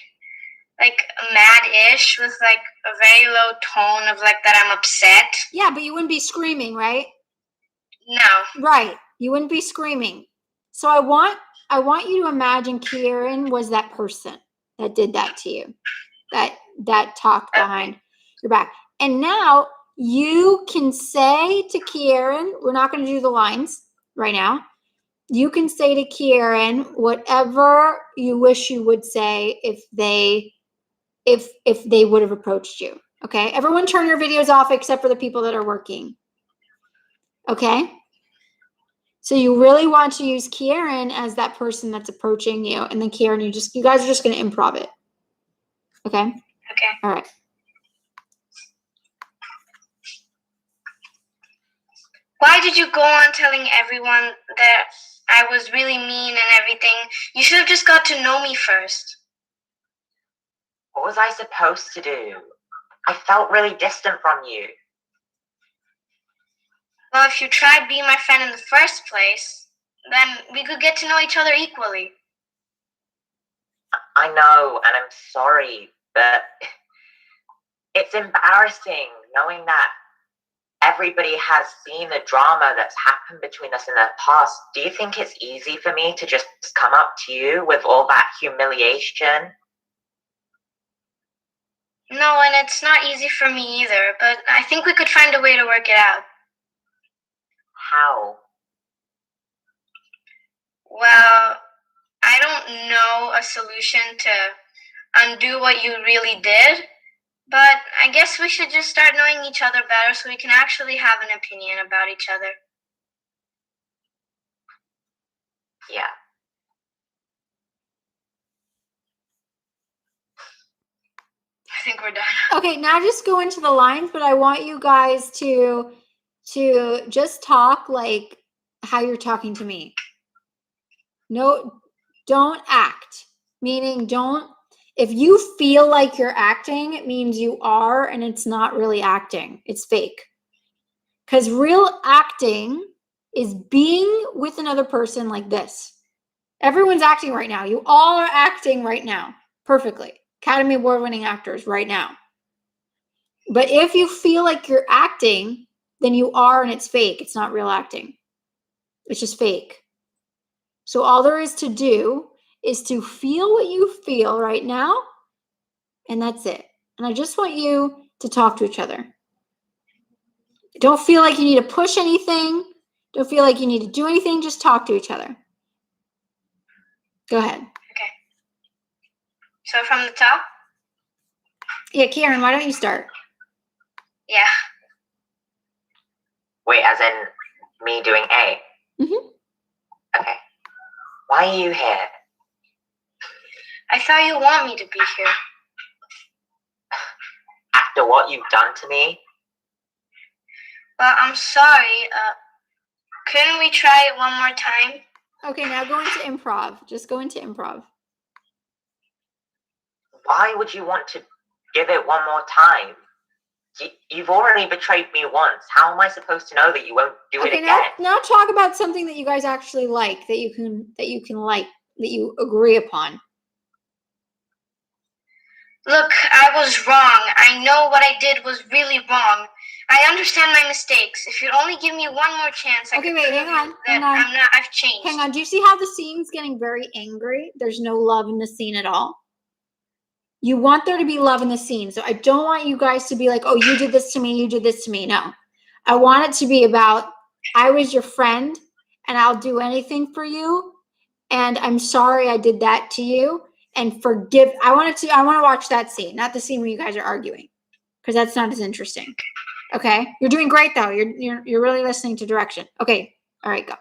like mad-ish with like a very low tone of like that I'm upset. Yeah, but you wouldn't be screaming, right? No. Right. You wouldn't be screaming. So I want you to imagine Kieran was that person that did that to you, that talked behind your back. And now you can say to Kieran, we're not going to do the lines right now. You can say to Kieran whatever you wish you would say if they would have approached you. Okay? Everyone turn your videos off except for the people that are working. Okay? So you really want to use Kieran as that person that's approaching you, and then Kieran, you guys are just going to improv it. Okay? Okay. All right. Why did you go on telling everyone that I was really mean and everything? You should have just got to know me first. What was I supposed to do? I felt really distant from you. Well, if you tried being my friend in the first place, then we could get to know each other equally. I know, and I'm sorry, but it's embarrassing knowing that everybody has seen the drama that's happened between us in the past. Do you think it's easy for me to just come up to you with all that humiliation? No, and it's not easy for me either, but I think we could find a way to work it out. How? Well, I don't know a solution to undo what you really did. But I guess we should just start knowing each other better so we can actually have an opinion about each other. Yeah. I think we're done. Okay, now just go into the lines, but I want you guys to just talk like how you're talking to me. No, don't act. Meaning if you feel like you're acting, it means you are, and it's not really acting. It's fake. Because real acting is being with another person like this. Everyone's acting right now. You all are acting right now. Perfectly. Academy Award winning actors right now. But if you feel like you're acting, then you are, and it's fake. It's not real acting. It's just fake. So all there is to do is to feel what you feel right now, and that's it. And I just want you to talk to each other. Don't feel like you need to push anything. Don't feel like you need to do anything. Just talk to each other. Go ahead. Okay. So from the top? Yeah, Karen, why don't you start? Yeah. Wait, as in me doing A? Mm-hmm. Okay. Why are you here? I thought you want me to be here. After what you've done to me? Well, I'm sorry. Couldn't we try it one more time? Okay, now go into improv. Just go into improv. Why would you want to give it one more time? You've already betrayed me once. How am I supposed to know that you won't do it again? Now talk about something that you guys actually like, that you agree upon. Look, I was wrong. I know what I did was really wrong. I understand my mistakes. If you'd only give me one more chance, I could prove that I've changed. Hang on. Do you see how the scene's getting very angry? There's no love in the scene at all. You want there to be love in the scene. So I don't want you guys to be like, oh, you did this to me, you did this to me. No. I want it to be about, I was your friend and I'll do anything for you. And I'm sorry I did that to you. And forgive. I want to watch that scene, not the scene where you guys are arguing, because that's not as interesting. Okay, you're doing great though. You're really listening to direction. Okay, all right, go.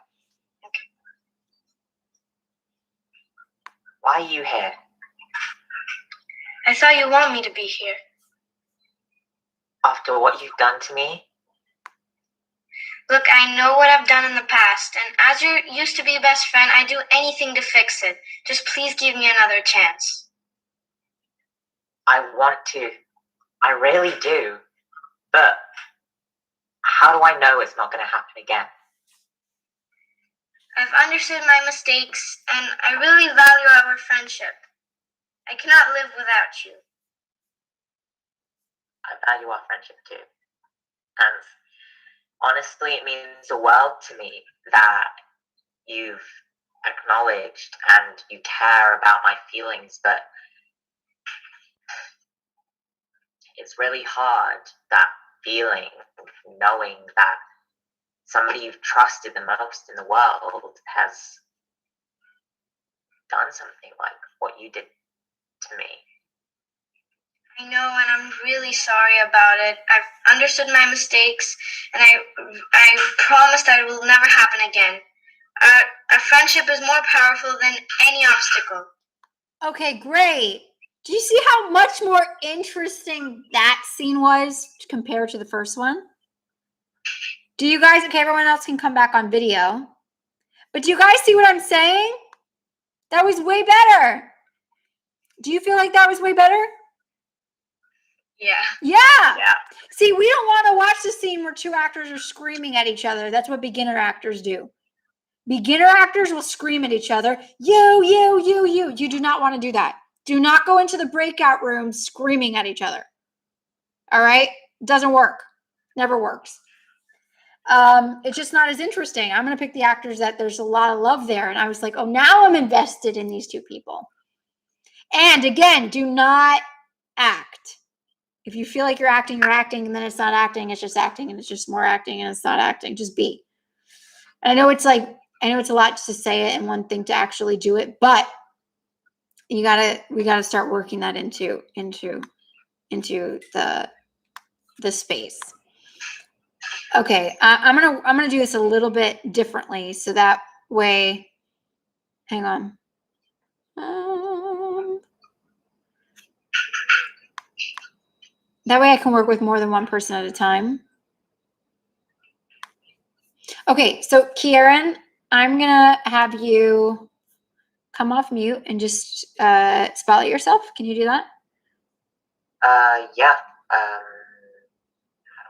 Why are you here? I thought you want me to be here. After what you've done to me? Look, I know what I've done in the past, and as you used to be best friend, I'd do anything to fix it. Just please give me another chance. I want to. I really do. But how do I know it's not going to happen again? I've understood my mistakes, and I really value our friendship. I cannot live without you. I value our friendship too. And honestly, it means the world to me that you've acknowledged and you care about my feelings, but it's really hard, that feeling, knowing that somebody you've trusted the most in the world has done something like what you did to me. I know, and I'm really sorry about it. I've understood my mistakes, and I promise that it will never happen again. Our friendship is more powerful than any obstacle. Okay, great. Do you see how much more interesting that scene was compared to the first one? Do you guys, okay, everyone else can come back on video. But do you guys see what I'm saying? That was way better. Do you feel like that was way better? Yeah. Yeah. See, we don't want to watch the scene where two actors are screaming at each other. That's what beginner actors do. Beginner actors will scream at each other. You. You do not want to do that. Do not go into the breakout room screaming at each other. All right? Doesn't work. Never works. It's just not as interesting. I'm going to pick the actors that there's a lot of love there. And I was like, oh, now I'm invested in these two people. And again, do not act. If you feel like you're acting, and then it's not acting, it's just acting, and it's just more acting, and it's not acting. Just be. And I know it's a lot to say it and one thing to actually do it, but we gotta start working that into the space. Okay, I'm gonna do this a little bit differently, so that way, hang on. That way I can work with more than one person at a time. Okay, so Kieran, I'm gonna have you come off mute and just spotlight yourself. Can you do that? Yeah. How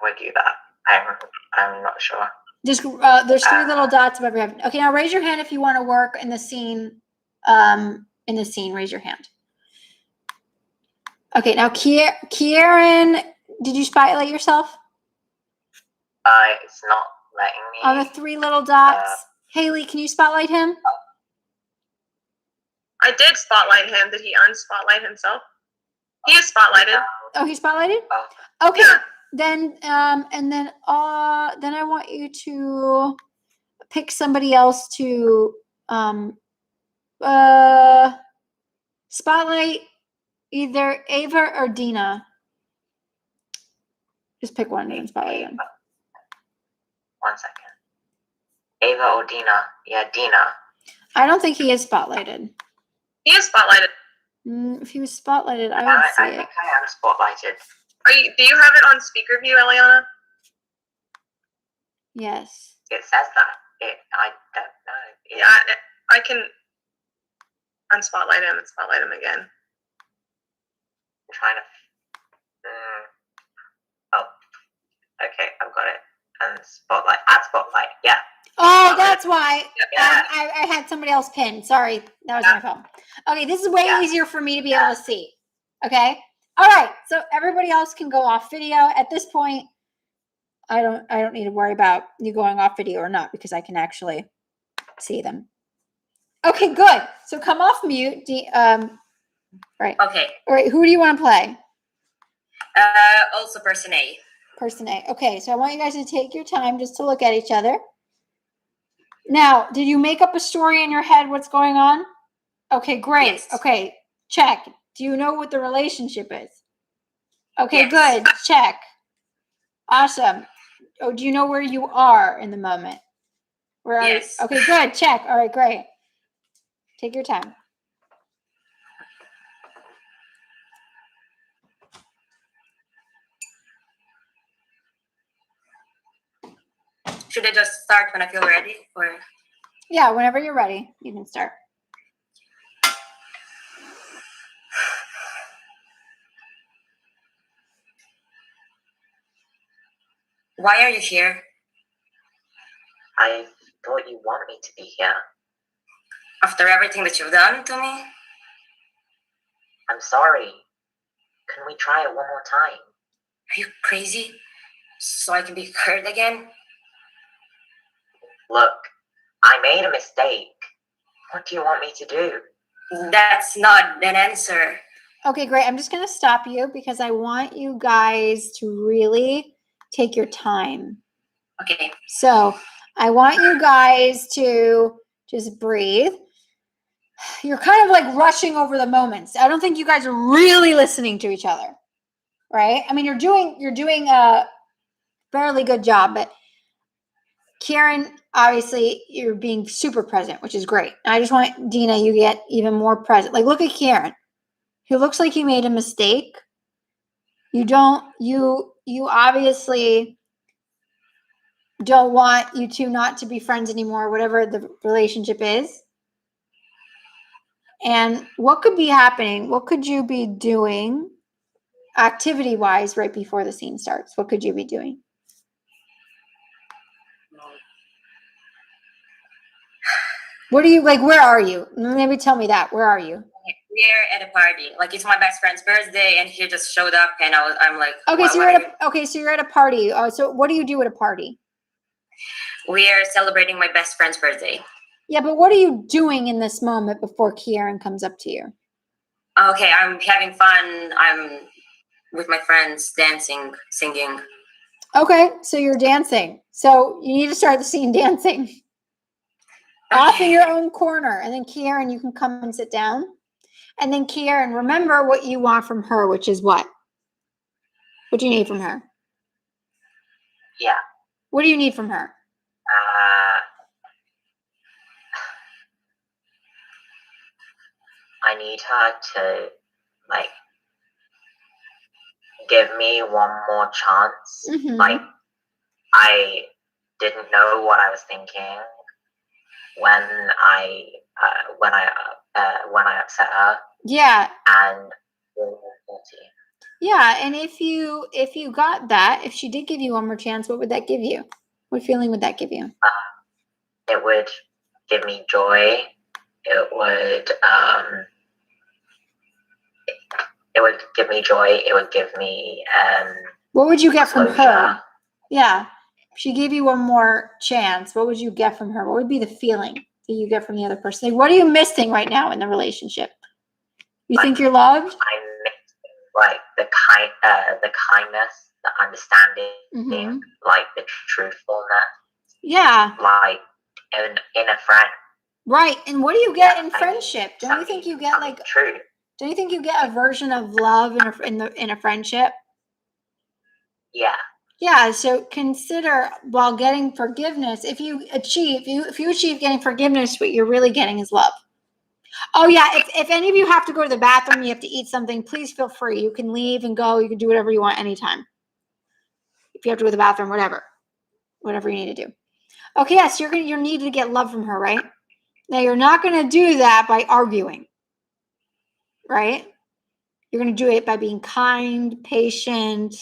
do I do that? I'm not sure. Just there's three little dots above your head. Okay, now raise your hand if you want to work in the scene. Raise your hand. Okay, now Kieran, did you spotlight yourself? It's not letting me. On the three little dots. Haley, can you spotlight him? I did spotlight him. Did he unspotlight himself? He is spotlighted. Oh, he's spotlighted? Oh. Okay. Yeah. Then I want you to pick somebody else to spotlight either Ava or Dina. Just pick one and spotlight them. 1 second. Ava or Dina? Yeah, Dina. I don't think he is spotlighted. He is spotlighted. If he was spotlighted, I would see I it. think I am spotlighted. Do you have it on speaker view, Eliana? Yes. It says that. I don't know. Yeah, I can unspotlight him and spotlight him again. I'm trying to. Oh, okay, I've got it. And spotlight. Add spotlight. Yeah. Oh, that's why. Yeah. I had somebody else pinned. Sorry, that was my phone. Okay, this is way easier for me to be able to see. Okay. All right. So everybody else can go off video at this point. I don't need to worry about you going off video or not because I can actually see them. Okay, good. So come off mute. Right. Okay. All right. Who do you want to play? Also person A. Person A. Okay. So I want you guys to take your time just to look at each other. Now, did you make up a story in your head? What's going on? Okay, great. Yes. Okay, check. Do you know what the relationship is? Okay, Yes. good. Check. Awesome. Oh, do you know where you are in the moment? Where are Yes. you? Okay, good. Check. All right, great. Take your time. Should I just start when I feel ready? Or Yeah, whenever you're ready, you can start. why are you here? I thought you want me to be here. After everything that you've done to me? I'm sorry. Can we try it one more time? Are you crazy? So I can be hurt again? Look, I made a mistake. What do you want me to do? That's not an answer. Okay, great. I'm just going to stop you because I want you guys to really take your time. Okay. So I want you guys to just breathe. You're kind of like rushing over the moments. I don't think you guys are really listening to each other, right? I mean, you're doing a fairly good job, but Karen, obviously, you're being super present, which is great. I just want Dina, you get even more present. Like, look at Karen. He looks like he made a mistake. You obviously don't want you two not to be friends anymore, whatever the relationship is. And what could be happening? What could you be doing activity-wise right before the scene starts? What could you be doing? What are you, like, where are you? Maybe tell me that. Where are you? We're at a party. Like, it's my best friend's birthday, and he just showed up, and I'm like, Okay, so you're at a party. So what do you do at a party? We are celebrating my best friend's birthday. Yeah, but what are you doing in this moment before Kieran comes up to you? Okay, I'm having fun. I'm with my friends, dancing, singing. Okay, so you're dancing. So you need to start the scene dancing. Off in your own corner. And then Kieran, you can come and sit down. And then Kieran, remember what you want from her, which is what? What do you need from her? Yeah. What do you need from her? I need her to, like, give me one more chance. Mhm. Like, I didn't know what I was thinking when I upset her, Yeah. and Yeah, and if you got that, if she did give you one more chance, what would that give you? What feeling would that give you? it would give me joy. It would give me joy. It would give me What would you get from her? closure. Yeah. If she gave you one more chance, what would you get from her? What would be the feeling that you get from the other person? Like, what are you missing right now in the relationship? You think you're loved? I miss, like, the kindness, the understanding, like the truthfulness. Yeah. Like in a friend. Right. And what do you get in friendship? Don't you think you get like true? Don't you think you get a version of love in a friendship? Yeah. Yeah, so consider while getting forgiveness, if you achieve getting forgiveness, what you're really getting is love. Oh yeah, if any of you have to go to the bathroom, you have to eat something, please feel free. You can leave and go. You can do whatever you want anytime. If you have to go to the bathroom, whatever you need to do. Okay, yes, you're needing to get love from her, right? Now you're not going to do that by arguing, right? You're going to do it by being kind, patient.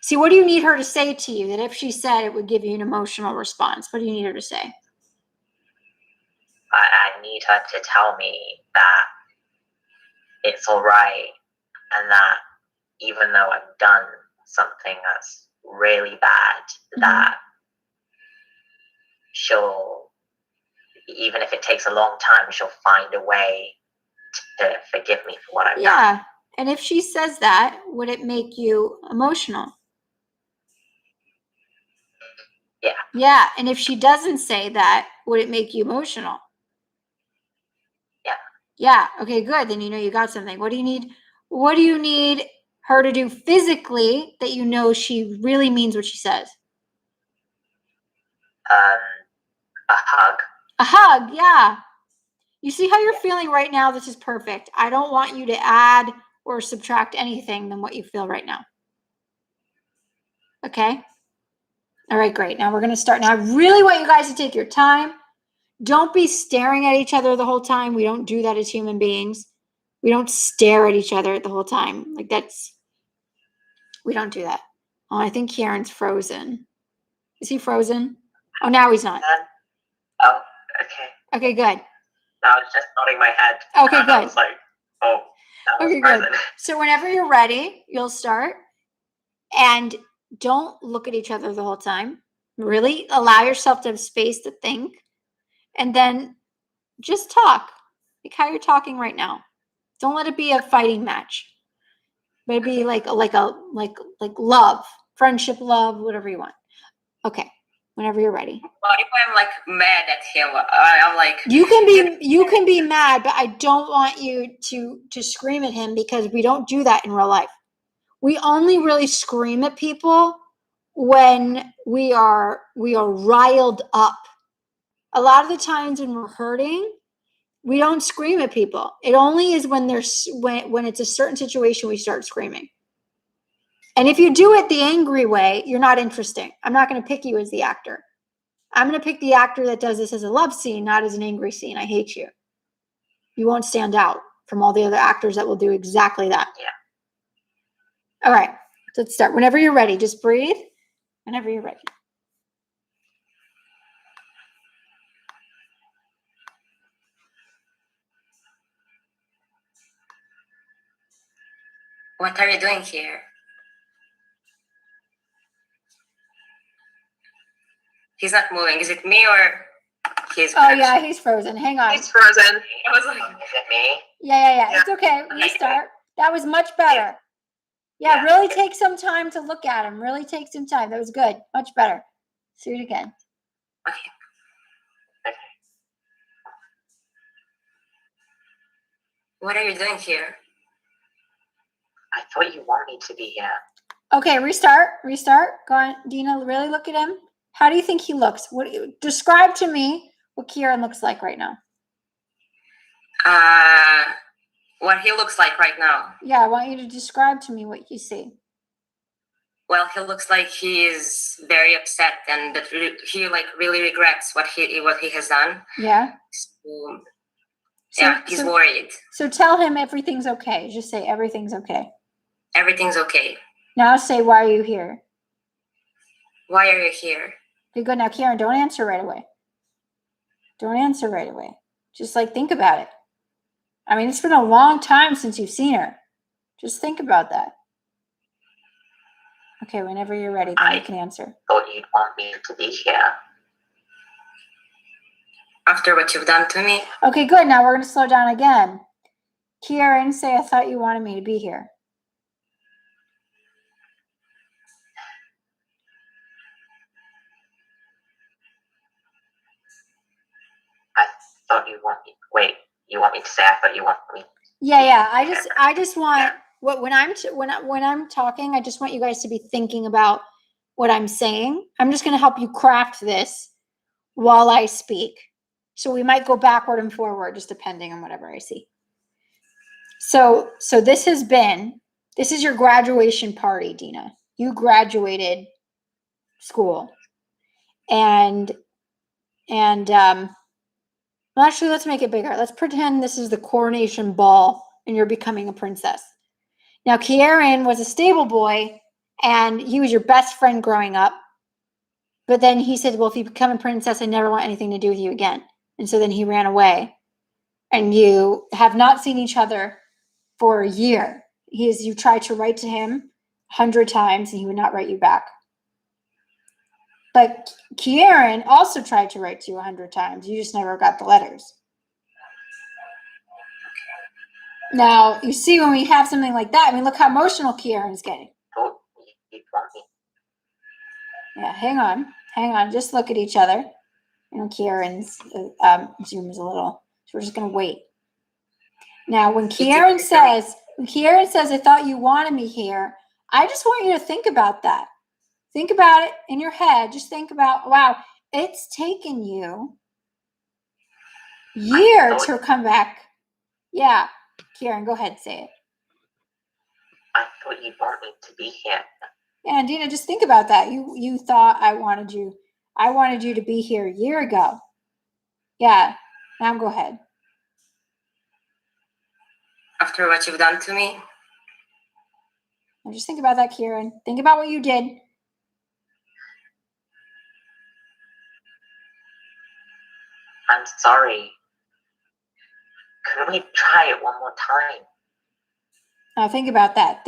See, what do you need her to say to you that if she said it would give you an emotional response? What do you need her to say? I need her to tell me that it's all right, and that even though I've done something that's really bad, that she'll, even if it takes a long time, she'll find a way to forgive me for what I've done. Yeah. And if she says that, would it make you emotional? Yeah. Yeah. And if she doesn't say that, would it make you emotional? Yeah. Yeah. Okay, good. Then you know you got something. What do you need? What do you need her to do physically that you know she really means what she says? A hug. A hug, yeah. You see how you're feeling right now? This is perfect. I don't want you to add or subtract anything than what you feel right now. Okay? All right, great. Now we're going to start. Now I really want you guys to take your time. Don't be staring at each other the whole time. We don't do that as human beings. We don't stare at each other the whole time. We don't do that. Oh, I think Kieran's frozen. Is he frozen? Oh, now he's not. Oh, okay. Okay, good. I was just nodding my head. Okay, good. I was like, oh, that was present. Good. So whenever you're ready, you'll start. And don't look at each other the whole time. Really allow yourself to have space to think. And then just talk. Like how you're talking right now. Don't let it be a fighting match. Maybe like love, friendship, love, whatever you want. Okay. Whenever you're ready. Well, if I'm like mad at him, I'm like you can be mad, but I don't want you to scream at him because we don't do that in real life. We only really scream at people when we are riled up. A lot of the times when we're hurting, we don't scream at people. It only is when it's a certain situation we start screaming. And if you do it the angry way, you're not interesting. I'm not going to pick you as the actor. I'm going to pick the actor that does this as a love scene, not as an angry scene. I hate you. You won't stand out from all the other actors that will do exactly that. Yeah. All right. Let's start. Whenever you're ready, just breathe. Whenever you're ready. what are you doing here? He's not moving. Is it me or he's Oh, yeah, he's frozen. Hang on. He's frozen. I was like, Is it me? Yeah. It's okay. Restart. That was much better. Yeah, really take some time to look at him. Really take some time. That was good. Much better. See it again. okay. What are you doing here? I thought you want me to be here. Okay, restart. Go on, Dina, really look at him. How do you think he looks? Describe to me what Kieran looks like right now. What he looks like right now. Yeah, I want you to describe to me what you see. Well, he looks like he is very upset and that he like really regrets what he has done. Yeah. Yeah, he's worried. So tell him everything's okay. Just say everything's okay. Everything's okay. Now say, why are you here? Why are you here? Okay, good. Now, Kieran, don't answer right away. Just like think about it. I mean, it's been a long time since you've seen her. Just think about that. Okay, whenever you're ready, then you can answer. Thought you'd want me to be here. After what you've done to me? Okay, good. Now we're going to slow down again. Kieran, say, I thought you wanted me to be here. I thought you want me. Wait, you want me to say I thought you want me? Yeah. I just want when I'm talking, I just want you guys to be thinking about what I'm saying. I'm just going to help you craft this while I speak. So we might go backward and forward, just depending on whatever I see. So this is your graduation party, Dina. You graduated school, and well, actually, let's make it bigger. Let's pretend this is the coronation ball, and you're becoming a princess. Now, Kieran was a stable boy, and he was your best friend growing up. But then he said, well, if you become a princess, I never want anything to do with you again. And so then he ran away. And you have not seen each other for a year. You tried to write to him 100 times, and he would not write you back. But Kieran also tried to write to you 100 times. You just never got the letters. Now, you see when we have something like that, I mean, look how emotional Kieran's getting. Thought you'd want me. Yeah, hang on. Just look at each other. You know, Kieran's Zoom is a little, so we're just going to wait. Now, when Kieran says, I thought you wanted me here, I just want you to think about that. Think about it in your head. Just think about, wow, it's taken you years to come back. Yeah, Kieran, go ahead, say it. I thought you'd want me to be here. Yeah, and Dina, just think about that. You thought I wanted you to be here a year ago. Yeah, now go ahead. After what you've done to me? Now just think about that, Kieran. Think about what you did. I'm sorry. Couldn't we try it one more time? Now think about that.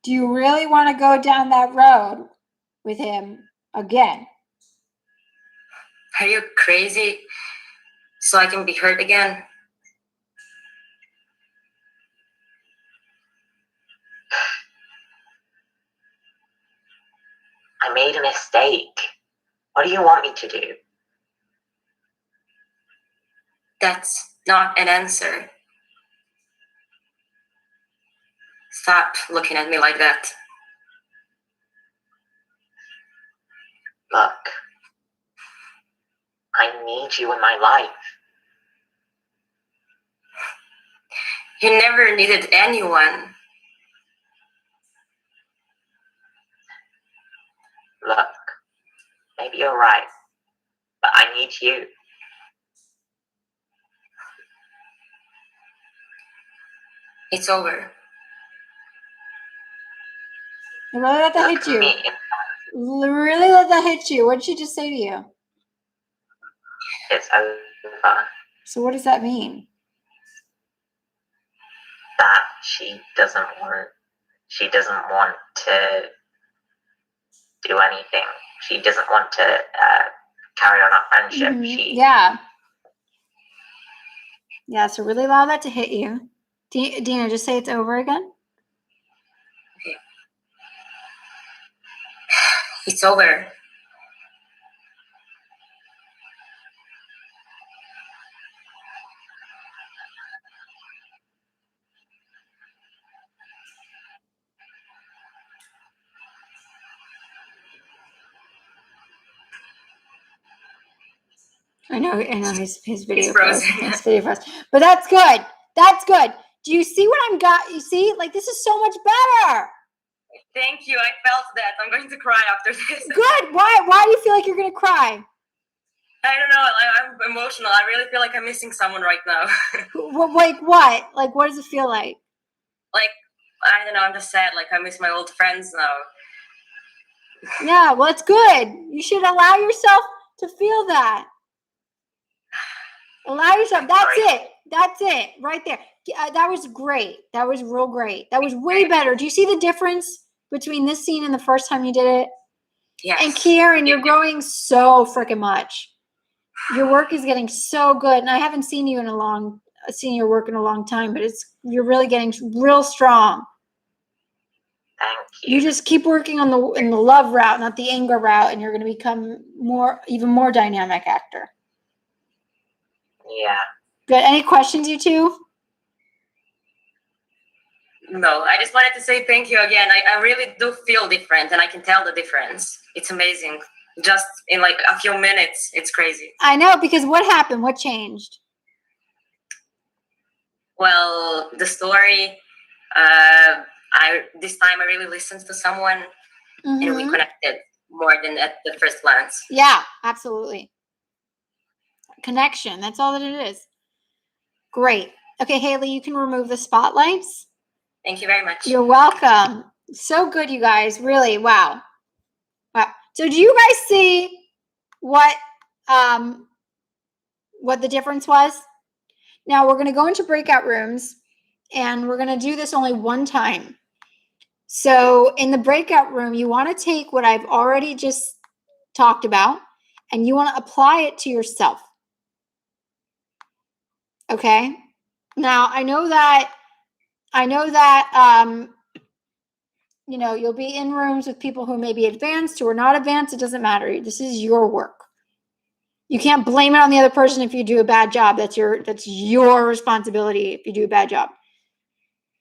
Do you really want to go down that road with him again? Are you crazy? So I can be hurt again? I made a mistake. What do you want me to do? That's not an answer. Stop looking at me like that. Look, I need you in my life. You never needed anyone. Look, maybe you're right, but I need you. It's over. Really let that hit you. Really let that hit you. What did she just say to you? It's over. So what does that mean? That she doesn't want to do anything. She doesn't want to carry on our friendship. Mm-hmm. Yeah, so really allow that to hit you. Dina, just say it's over again. Okay. It's over. I know his video He's froze. frozen. His video froze. But that's good. That's good. Do you see what I'm got? You see, like this is so much better. Thank you. I felt that. I'm going to cry after this. Good. Why do you feel like you're gonna cry? I don't know. I'm emotional. I really feel like I'm missing someone right now. Like what? Like what does it feel like? Like, I don't know. I'm just sad. Like, I miss my old friends now. Yeah, well, it's good. You should allow yourself to feel that. Allow yourself. That's it. That's it. Right there. That was great. That was real great. That was way better. Do you see the difference between this scene and the first time you did it? Yes. And Kieran, you're growing so freaking much. Your work is getting so good. And I haven't seen you seen your work in a long time, but you're really getting real strong. Thank you. You just keep working in the love route, not the anger route, and you're going to become even more dynamic actor. Yeah. Good. Any questions, you two? No, I just wanted to say thank you again. I really do feel different, and I can tell the difference. It's amazing. Just in like a few minutes, it's crazy. I know, because what happened? What changed? Well, the story, this time I really listened to someone, and we connected more than at the first glance. Yeah, absolutely. Connection. That's all that it is. Great. Okay, Haley, you can remove the spotlights. Thank you very much. You're welcome. So good, you guys. Really. Wow. So do you guys see what the difference was? Now we're going to go into breakout rooms, and we're going to do this only one time. So in the breakout room, you want to take what I've already just talked about, and you want to apply it to yourself. Okay? Now, I know that you'll be in rooms with people who may be advanced, who are not advanced. It doesn't matter. This is your work. You can't blame it on the other person if you do a bad job. That's your responsibility if you do a bad job.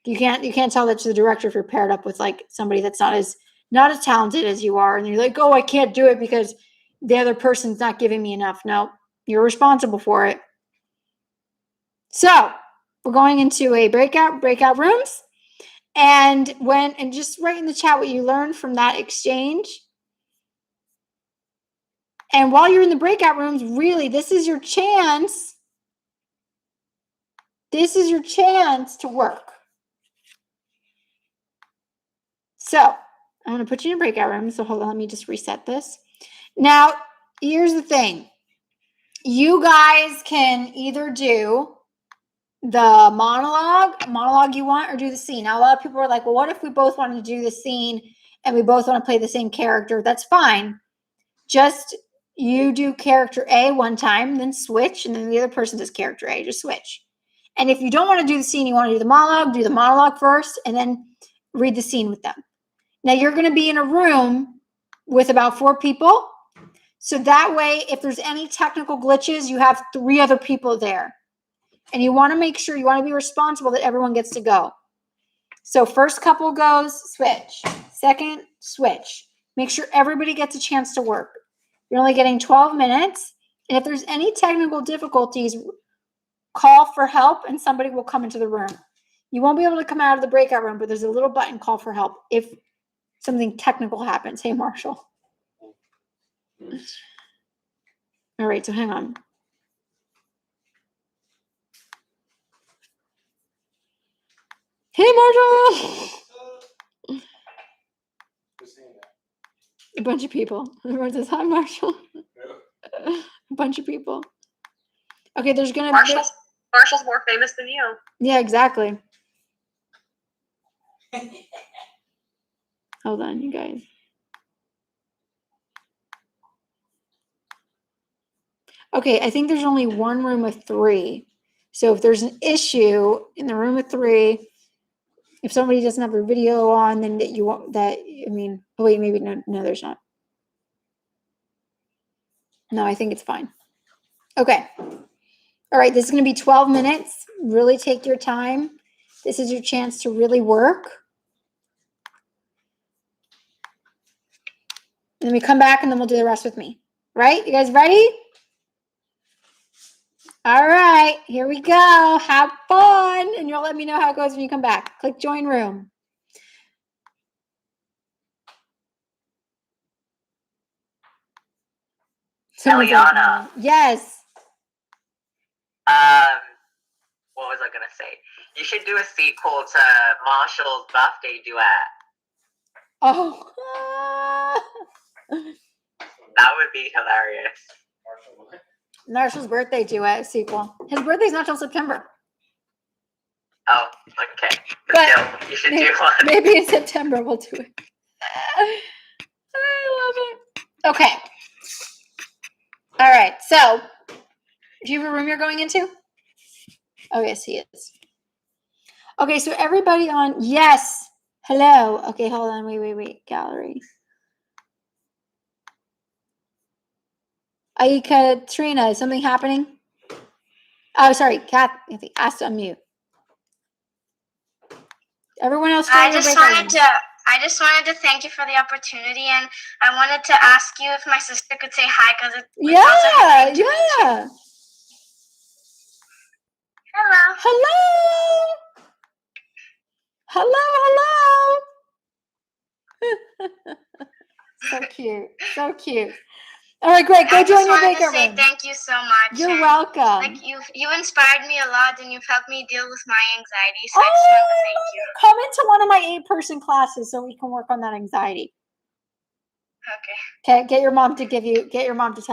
You can't tell that to the director if you're paired up with like somebody that's not as talented as you are, and you're like, oh, I can't do it because the other person's not giving me enough. No, you're responsible for it. So we're going into a breakout rooms, and just write in the chat what you learned from that exchange. And while you're in the breakout rooms, really, this is your chance. This is your chance to work. So I'm going to put you in a breakout room. So hold on, let me just reset this. Now, here's the thing. You guys can either do the monologue you want, or do the scene. Now, a lot of people are like, well, what if we both want to do the scene and we both want to play the same character? That's fine. Just you do character A one time, then switch, and then the other person does character A. Just switch. And if you don't want to do the scene, you want to do the monologue first, and then read the scene with them. Now, you're going to be in a room with about 4 people. So that way, if there's any technical glitches, you have 3 other people there. And you want to make sure, you want to be responsible that everyone gets to go. So first couple goes, switch. Second, switch. Make sure everybody gets a chance to work. You're only getting 12 minutes. And if there's any technical difficulties, call for help and somebody will come into the room. You won't be able to come out of the breakout room, but there's a little button, call for help, if something technical happens. Hey, Marshall. All right, so hang on. Hey, Marshall. A bunch of people. Everyone says, hi, Marshall. A bunch of people. Okay, there's going to be... Marshall's more famous than you. Yeah, exactly. Hold on, you guys. Okay, I think there's only one room of 3. So if there's an issue in the room of 3, if somebody doesn't have their video on, then oh wait, maybe no, there's not. No, I think it's fine. Okay. All right, this is going to be 12 minutes. Really take your time. This is your chance to really work. And then we come back and then we'll do the rest with me. Right? You guys ready? All right, here we go. Have fun, and you'll let me know how it goes when you come back. Click join room. Eliana. Yes. What was I gonna say? You should do a sequel to Marshall's birthday duet. Oh. That would be hilarious. Marshall's birthday duet sequel. His birthday's not till September. Oh, okay. But Still, you should do one. Maybe in September we'll do it. I love it. Okay. All right. So, do you have a room you're going into? Oh, yes, he is. Okay, so everybody on, yes. Hello. Okay, hold on. Wait. Gallery. Katrina, is something happening? Oh, sorry. Kathy asked to unmute. Everyone else. I just wanted to thank you for the opportunity, and I wanted to ask you if my sister could say hi because it's yeah. Hello. So cute. All right, great. Go join your breakout room. Thank you so much. You're welcome. Like you inspired me a lot, and you've helped me deal with my anxiety. So I just wanted to thank you. Come into one of my 8-person classes so we can work on that anxiety. Okay. Get your mom to tell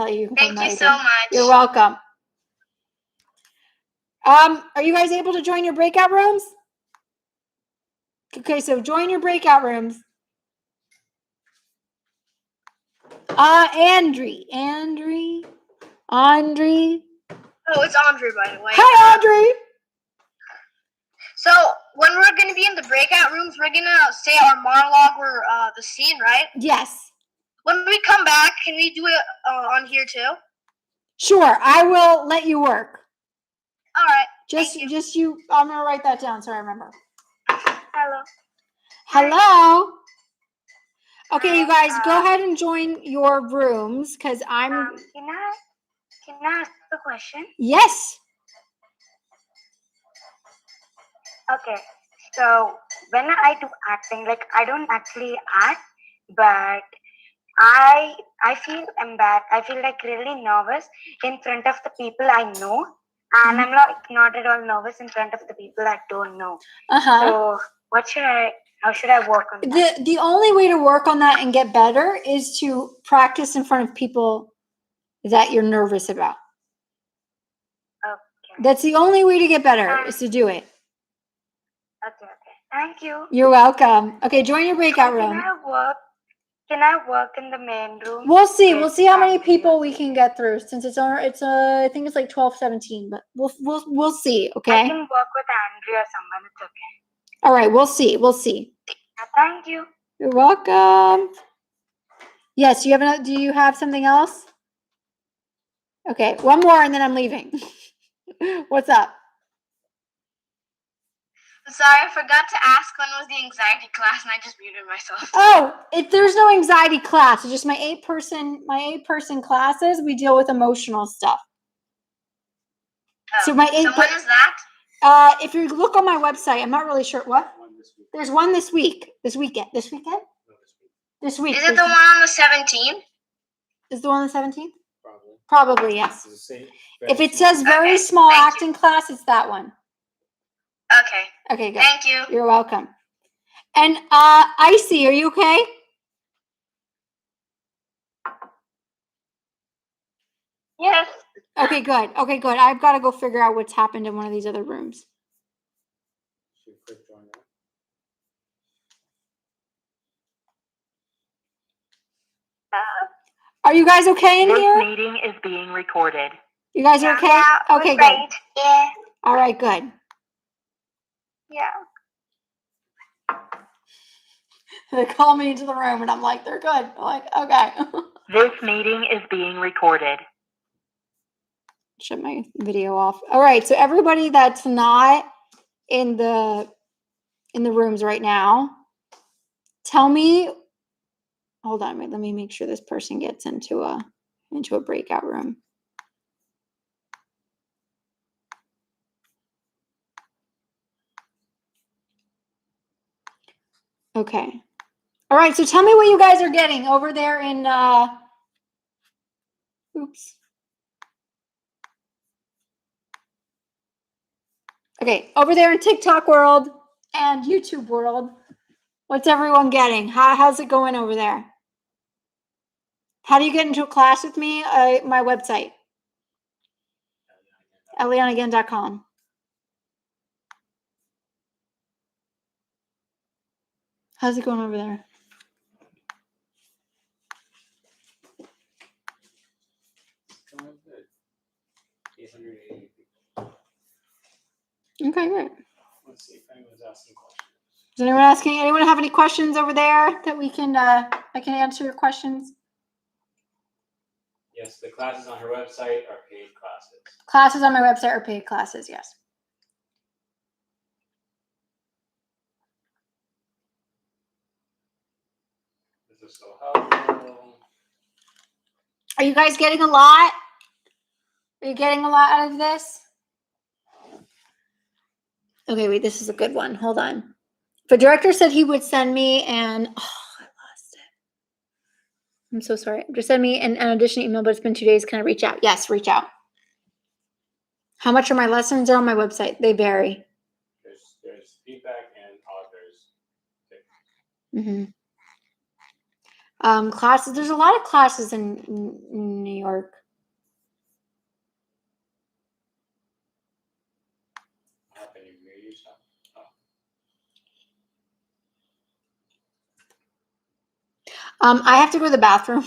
you. Thank you so much. You're welcome. Are you guys able to join your breakout rooms? Okay, so join your breakout rooms. Andri. Oh, it's Andre, by the way. Hi, Audrey. So, when we're going to be in the breakout rooms, we're going to say our monologue or the scene, right? Yes. When we come back, can we do it on here too? Sure, I will let you work. All right. Just you. I'm going to write that down so I remember. Hello. Okay, you guys, go ahead and join your rooms because I'm. Can I ask the question? Yes. Okay, so when I do acting, like I don't actually act, but I feel embarrassed. I feel like really nervous in front of the people I know, and I'm not at all nervous in front of the people I don't know. So how should I work on that? The only way to work on that and get better is to practice in front of people that you're nervous about. Okay. That's the only way to get better is to do it. Okay. Thank you. You're welcome. Okay, join your breakout room. Can I work in the main room? We'll see. We'll see how many people we can get through since I think it's like 12-17, but we'll see, okay? I can work with Andrea or someone. It's okay. All right, we'll see. Thank you. You're welcome. Yes, do you have something else? Okay, one more and then I'm leaving. What's up? Sorry, I forgot to ask when was the anxiety class, and I just muted myself. Oh, there's no anxiety class. It's just my 8-person classes. We deal with emotional stuff. So when is that? If you look on my website, I'm not really sure what. There's one this week. This weekend. This week. Is it the one on the 17th? Is the one on the 17th? Probably, yes. If it says very small small acting class, it's that one. Okay, good. Thank you. You're welcome. And Icy, are you okay? Yes. Okay, good. I've got to go figure out what's happened in one of these other rooms. Are you guys okay in here? This meeting is being recorded. You guys are okay? Yeah, Okay, good. Great. Yeah. All right, good. Yeah. They call me into the room and I'm like, they're good. I'm like, okay. This meeting is being recorded. Shut my video off. All right, so everybody that's not in the rooms right now, tell me. Hold on, wait. Let me make sure this person gets into a breakout room. Okay. All right. So tell me what you guys are getting over there in, oops. Okay. Over there in TikTok world and YouTube world. What's everyone getting? How's it going over there? How do you get into a class with me? My website, elianagain.com. How's it going over there? Going good. 880 people. Okay, good. Let's see if anyone's asking questions. Is anyone asking? Anyone have any questions over there that we can? I can answer your questions. Yes, the classes on her website are paid classes. Classes on my website are paid classes. Yes. This is so helpful. Are you guys getting a lot? Are you getting a lot out of this? Okay, wait. This is a good one. Hold on. The director said he would send me an. Oh, I lost it. I'm so sorry. Just send me an additional email, but it's been 2 days. Can I reach out? Yes, reach out. How much are my lessons? Are on my website. They vary. There's feedback and authors. Mm-hmm. Classes. There's a lot of classes in New York. How can you hear yourself? I have to go to the bathroom.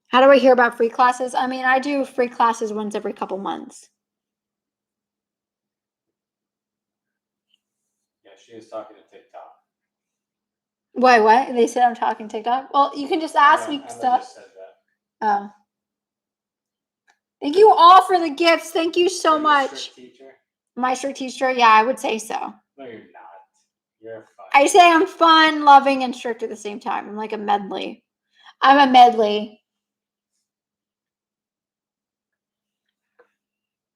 How do I hear about free classes? I mean, I do free classes once every couple months. Yeah, she is talking to TikTok. Why? What? They said I'm talking TikTok. Well, you can just ask me Emma stuff. just said that. Oh. Thank you all for the gifts. Thank you so Are you a much. strict teacher? My strict teacher? Yeah, I would say so. No, you're not. You're fine. I say I'm fun, loving, and strict at the same time. I'm like a medley. I'm a medley.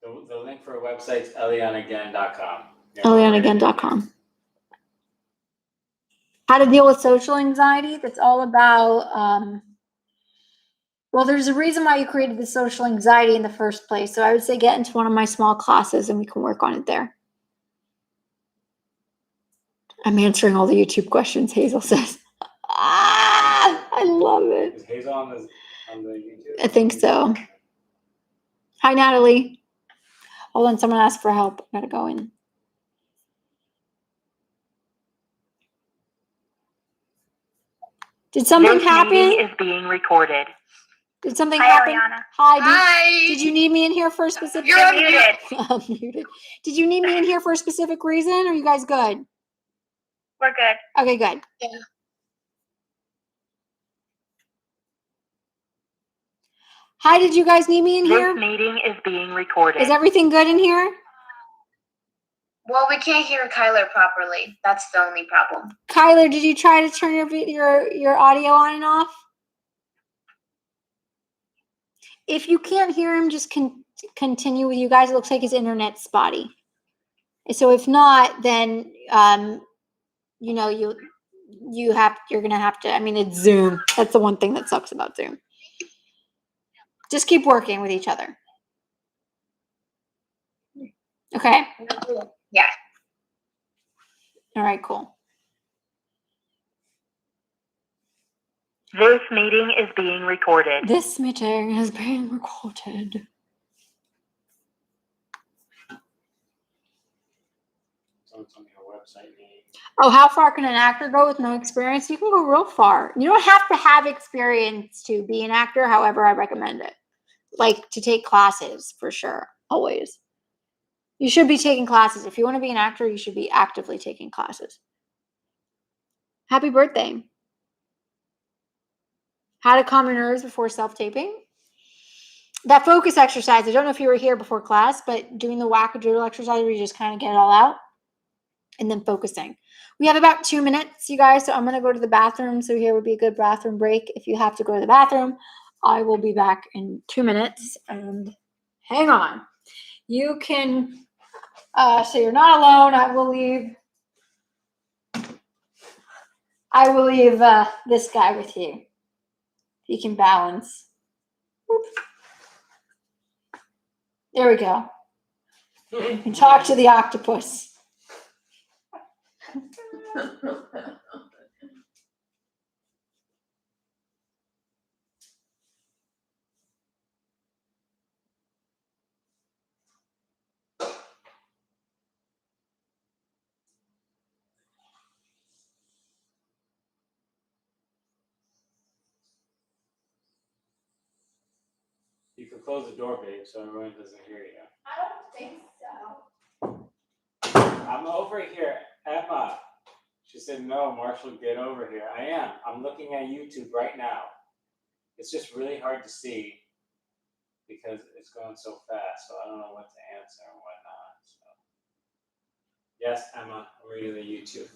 The link for our website is elianagain.com. elianagain.com. How to deal with social anxiety. That's all about, well, there's a reason why you created the social anxiety in the first place. So I would say get into one of my small classes and we can work on it there. I'm answering all the YouTube questions, Hazel says. I love it. Is Hazel on the YouTube? I think so. Hi, Natalie. Hold on, someone asked for help. I gotta go in. Did something happen? This meeting is being recorded. Did something Hi, happen? Eliana. Hi. Hi. Did you need me in here for a specific? You're unmuted. I'm muted. Did you need me in here for a specific reason? Or are you guys good? We're good. Okay, good. Yeah. Hi, did you guys need me in here? This meeting is being recorded. Is everything good in here? Well, we can't hear Kyler properly. That's the only problem. Kyler, did you try to turn your audio on and off? If you can't hear him, just continue with you guys. It looks like his internet's spotty. So if not, then you know you're gonna have to. I mean, it's Zoom. That's the one thing that sucks about Zoom. Just keep working with each other. Okay. Yeah. All right. Cool. This meeting is being recorded. This meeting is being recorded. So it's on your website name. Oh, how far can an actor go with no experience? You can go real far. You don't have to have experience to be an actor. However, I recommend it. Like to take classes for sure. Always. You should be taking classes. If you want to be an actor, you should be actively taking classes. Happy birthday. How to calm your nerves before self-taping. That focus exercise, I don't know if you were here before class, but doing the Wack-A-Doodle exercise where you just kind of get it all out and then focusing. We have about 2 minutes, you guys, so I'm going to go to the bathroom. So here would be a good bathroom break. If you have to go to the bathroom, I will be back in 2 minutes. And hang on. You can, so you're not alone. I will leave I will leave this guy with you. He can balance. Whoop. There we go. You can talk to the octopus. You can close the door, babe, so everyone doesn't hear you. I don't think so. I'm over here, Emma. She said, no, Marshall, get over here. I am. I'm looking at YouTube right now. It's just really hard to see because it's going so fast, so I don't know what to answer and whatnot. So. Yes, Emma, I'm reading the YouTube.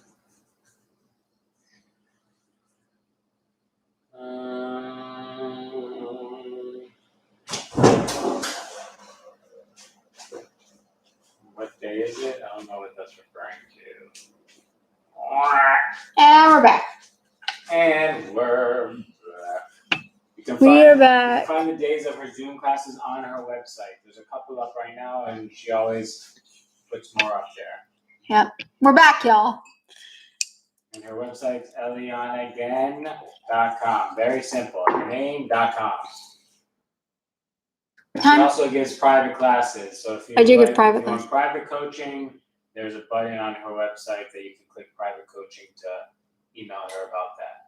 What day is it? I don't know what that's referring to. And we're back. And we're back. You can find the days of her Zoom classes on her website. There's a couple up right now, and she always puts more up there. Yep. We're back, y'all. And her website's elianaagain.com. Very simple. Her name.com. She also gives private classes. So if you want private coaching, there's a button on her website that you can click private coaching to email her about that.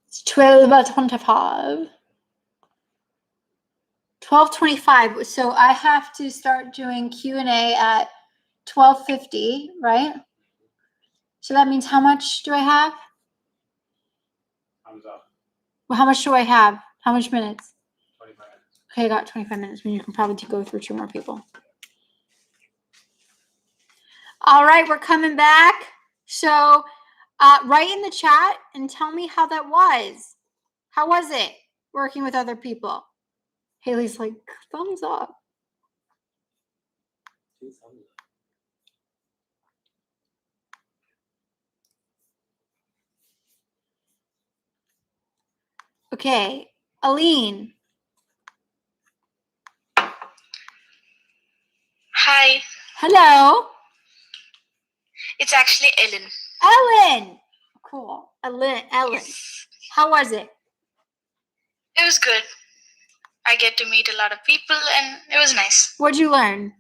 It's 12:25. 12:25. So I have to start doing Q&A at 12:50, right? So that means how much do I have? Thumbs up. Well, how much do I have? How much minutes? 25 minutes. Okay, I got 25 minutes. When you can probably go through 2 more people. All right, we're coming back. So write in the chat and tell me how that was. How was it working with other people? Haley's like, thumbs up. 2 thumbs up. Okay, Aline. Hi, Hello. it's actually Ellen. Ellen. Cool. Ellen. How was it? It was good. I get to meet a lot of people and it was nice. What'd you learn?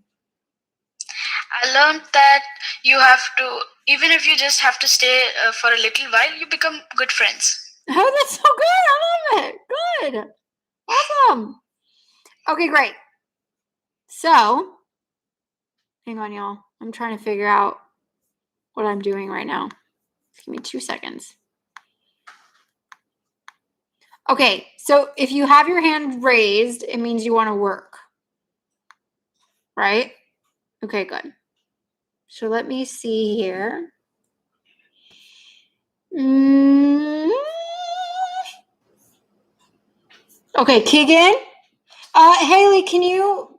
I learned that you have to, even if you just have to stay for a little while, you become good friends. Oh, that's so good. I love it. Good. Awesome. Okay, great. So, hang on, y'all. I'm trying to figure out what I'm doing right now. Give me 2 seconds. Okay, so if you have your hand raised, it means you want to work. Right? Okay, good. So let me see here. Okay, Keegan. Haley, can you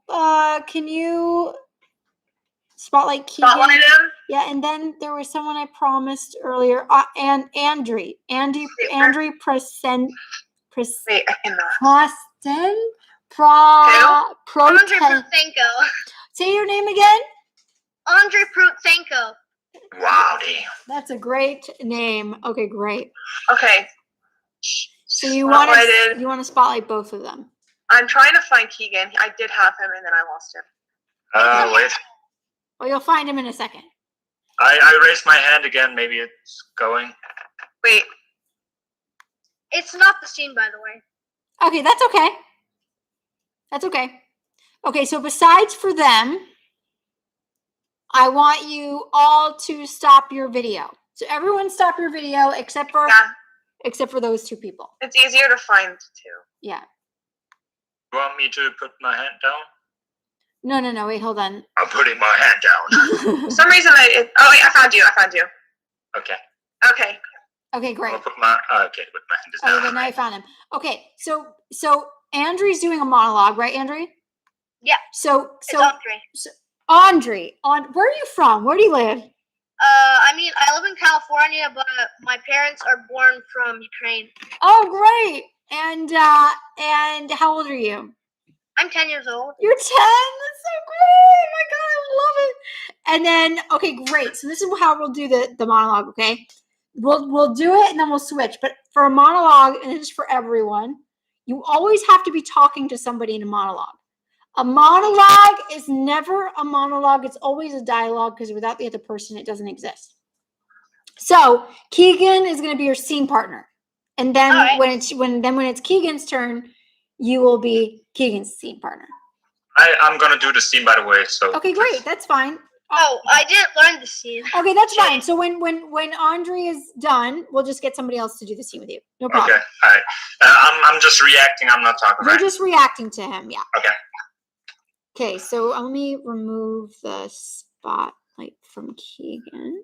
spotlight Keegan? Spotlight him? Yeah, and then there was someone I promised earlier, and Andrew Present. Wait, I cannot. Andre Prutsenko. Say your name again. Andre Prutsenko. Rowdy. That's a great name. Okay, great. Okay. So you want to spotlight both of them. I'm trying to find Keegan. I did have him and then I lost him. Wait. Well, you'll find him in a second. I raised my hand again. Maybe it's going. Wait. It's not the scene, by the way. Okay, that's okay. That's okay. Okay, so besides for them, I want you all to stop your video. So everyone stop your video except for those 2 people. It's easier to find too. Yeah. You want me to put my hand down? No, wait, hold on. I'm putting my hand down. For some reason wait, I found you. Okay. Okay. Okay, great. I'll put my okay, but my hand is down. Okay, then now I found him. Okay, so Andrew's doing a monologue, right, Andre? Yeah. So it's Andre. Andre, where are you from? Where do you live? I mean, I live in California, but my parents are born from Ukraine. Oh, great. And how old are you? I'm 10 years old. You're 10? That's so great. Oh my God, I love it. And then, okay, great. So this is how we'll do the monologue, okay? We'll do it and then we'll switch. But for a monologue, and it's for everyone, you always have to be talking to somebody in a monologue. A monologue is never a monologue. It's always a dialogue because without the other person, it doesn't exist. So Keegan is going to be your scene partner. And then All right. when it's Keegan's turn, you will be Keegan's scene partner. I'm gonna do the scene, by the way. So Okay, great. That's fine. Oh, I didn't learn the scene. Okay, that's fine. So when Andre is done, we'll just get somebody else to do the scene with you. No problem. Okay, all right. I'm just reacting. I'm not talking. You're Right? just reacting to him. Yeah. Okay. Okay, so let me remove the spotlight from Keegan.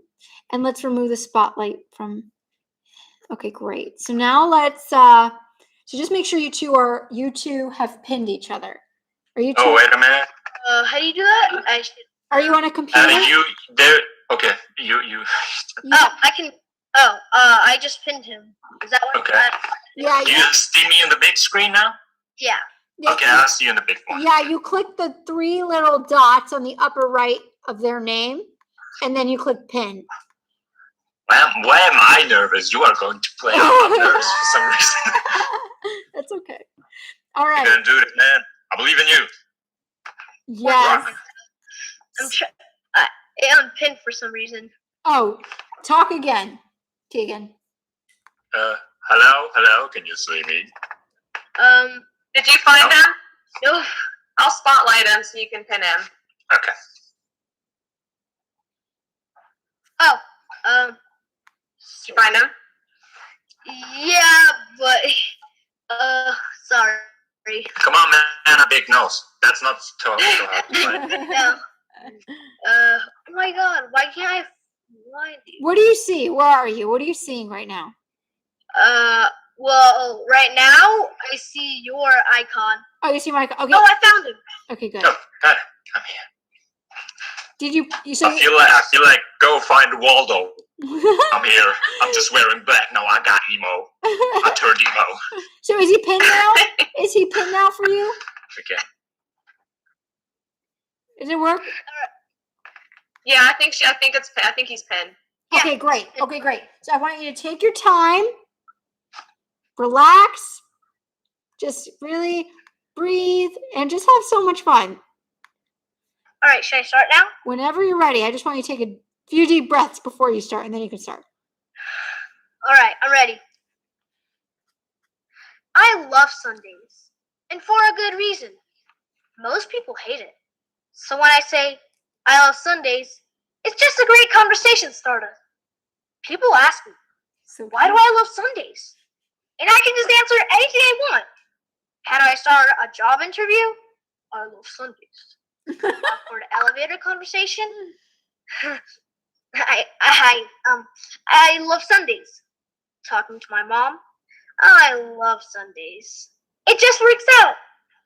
And let's remove the spotlight from... Okay, great. So now let's... so just make sure you two have pinned each other. Are you two... Oh, wait a minute. How do you do that? I should... Are you on a computer? You there? Okay. You. Oh, I can... Oh, I just pinned him. Is that what? Okay. Yeah. Do you see me in the big screen now? Yeah. Okay, I'll see you in the big one. Yeah, you click the 3 little dots on the upper right of their name, and then you click pin. Why am I nervous? You are going to play. I'm not nervous for some reason. That's okay. All right. You're gonna do it, man. I believe in you. Yes. I'm pinned for some reason. Oh, talk again, Keegan. Hello. Can you see me? Did you find No. him? No. I'll spotlight him so you can pin him. Okay. Oh, Did you find him? yeah, but, sorry. Come on, man. A big nose. That's not so hard to find. No. Oh my God, why can't I find you? What do you see? Where are you? What are you seeing right now? Well, right now, I see your icon. Oh, you see my... Okay. Oh, I found him. Okay, good. Oh, hi. I'm here. Did you say... I feel like go find Waldo. I'm here. I'm just wearing black. No, I got emo. I turned emo. So is he pinned now? Is he pinned now for you? Okay. Does it work? Yeah, I think he's pinned. Okay, great. Okay, great. So I want you to take your time, relax, just really breathe, and just have so much fun. All right, should I start now? Whenever you're ready, I just want you to take a few deep breaths before you start, and then you can start. All right, I'm ready. I love Sundays, and for a good reason. Most people hate it. So when I say I love Sundays, it's just a great conversation starter. People ask me, So why do I love Sundays? And I can just answer anything I want. How do I start a job interview? I love Sundays. For an elevator conversation? I love Sundays. Talking to my mom? I love Sundays. It just works out.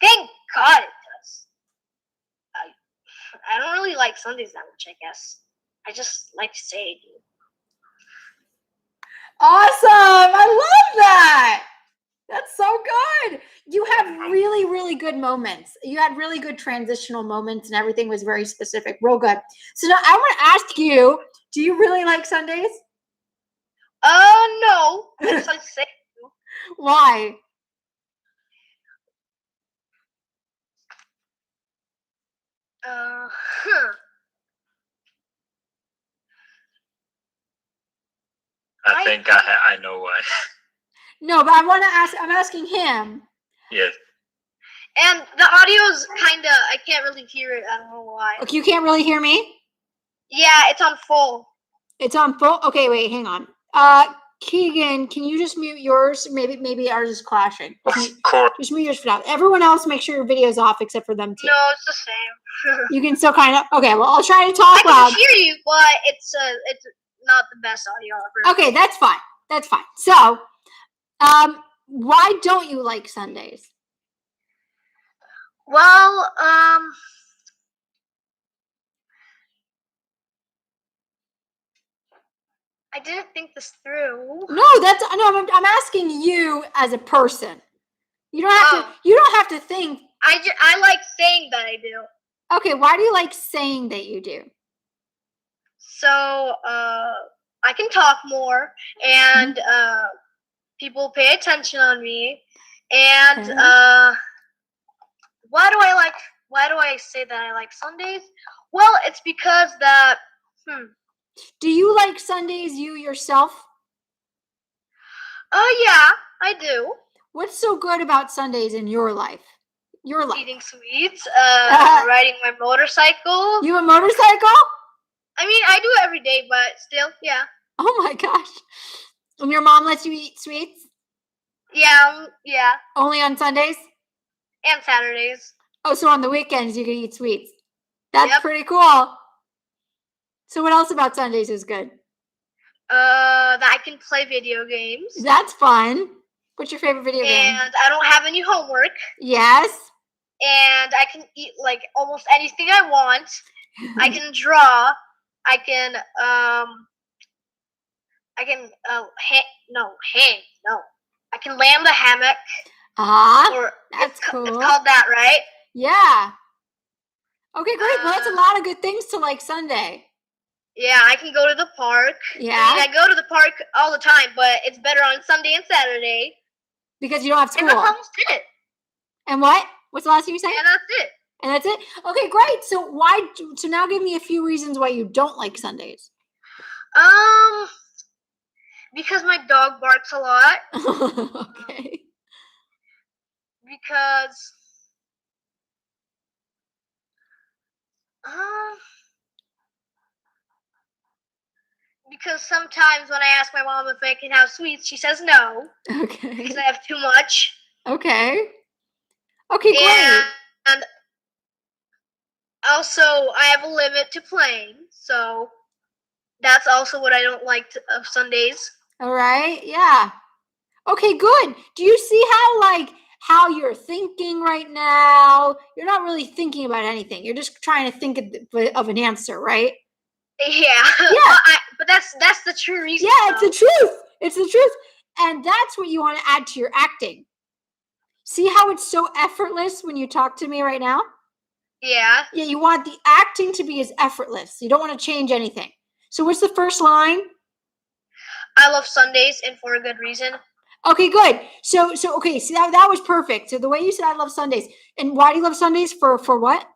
Thank God it does. I don't really like Sundays that much, I guess. I just like to say I do. Awesome! I love that! That's so good. You have really, really good moments. You had really good transitional moments and everything was very specific. Real good. So now I want to ask you, do you really like Sundays? No. I just like to say I do. Why? I think I know why. No, but I want to ask, I'm asking him. Yes. And the audio's kinda, I can't really hear it. I don't know why. Okay, you can't really hear me? Yeah, it's on full. It's on full. Okay, wait, hang on. Keegan, can you just mute yours? Maybe ours is clashing. Of course. Just mute yours for now. Everyone else, make sure your video's off except for them too. No, it's the same. You can still kind of. Okay, well, I'll try to talk I loud. can hear you, but it's not the best audio ever. Okay, that's fine. That's fine. So, why don't you like Sundays? Well, didn't think this through. No, I'm asking you as a person. You don't have to think. I like saying that I do. Okay, why do you like saying that you do? So I can talk more, and people pay attention on me. And Okay. why do I say that I like Sundays? Well, it's because that. Do you like Sundays, you yourself? Oh yeah, I do. What's so good about Sundays in your life? Your life. Eating sweets, riding my motorcycle. You have a motorcycle? I mean, I do it every day, but still, yeah. Oh my gosh. And your mom lets you eat sweets? Yeah. Only on Sundays? And Saturdays. Oh, so on the weekends you can eat sweets. That's Yep. pretty cool. So what else about Sundays is good? That I can play video games. That's fun. What's your favorite video game? And I don't have any homework. Yes. And I can eat like almost anything I want. I can draw. I can I can lay on the hammock. Or that's cool. It's called that, right? Yeah. Okay, great. Well, that's a lot of good things to like Sunday. Yeah, I can go to the park. Yeah. I mean, I go to the park all the time, but it's better on Sunday and Saturday. Because you don't have school. And that's almost it. And what? What's the last thing you said? And that's it. And that's it? Okay, great. So now give me a few reasons why you don't like Sundays. Because my dog barks a lot. Okay. Because sometimes when I ask my mom if I can have sweets, she says no. Okay. Because I have too much. Okay. Okay, great. And also, I have a limit to playing, so that's also what I don't like of Sundays. All right. Yeah. Okay, good. Do you see how you're thinking right now? You're not really thinking about anything. You're just trying to think of an answer, right? Yeah. Yeah. But that's the true reason. Yeah, it's the truth. It's the truth. And that's what you want to add to your acting. See how it's so effortless when you talk to me right now? Yeah. Yeah, you want the acting to be as effortless. You don't want to change anything. So what's the first line? I love Sundays, and for a good reason. Okay, good. So okay, see that was perfect. So the way you said I love Sundays. And why do you love Sundays? For what?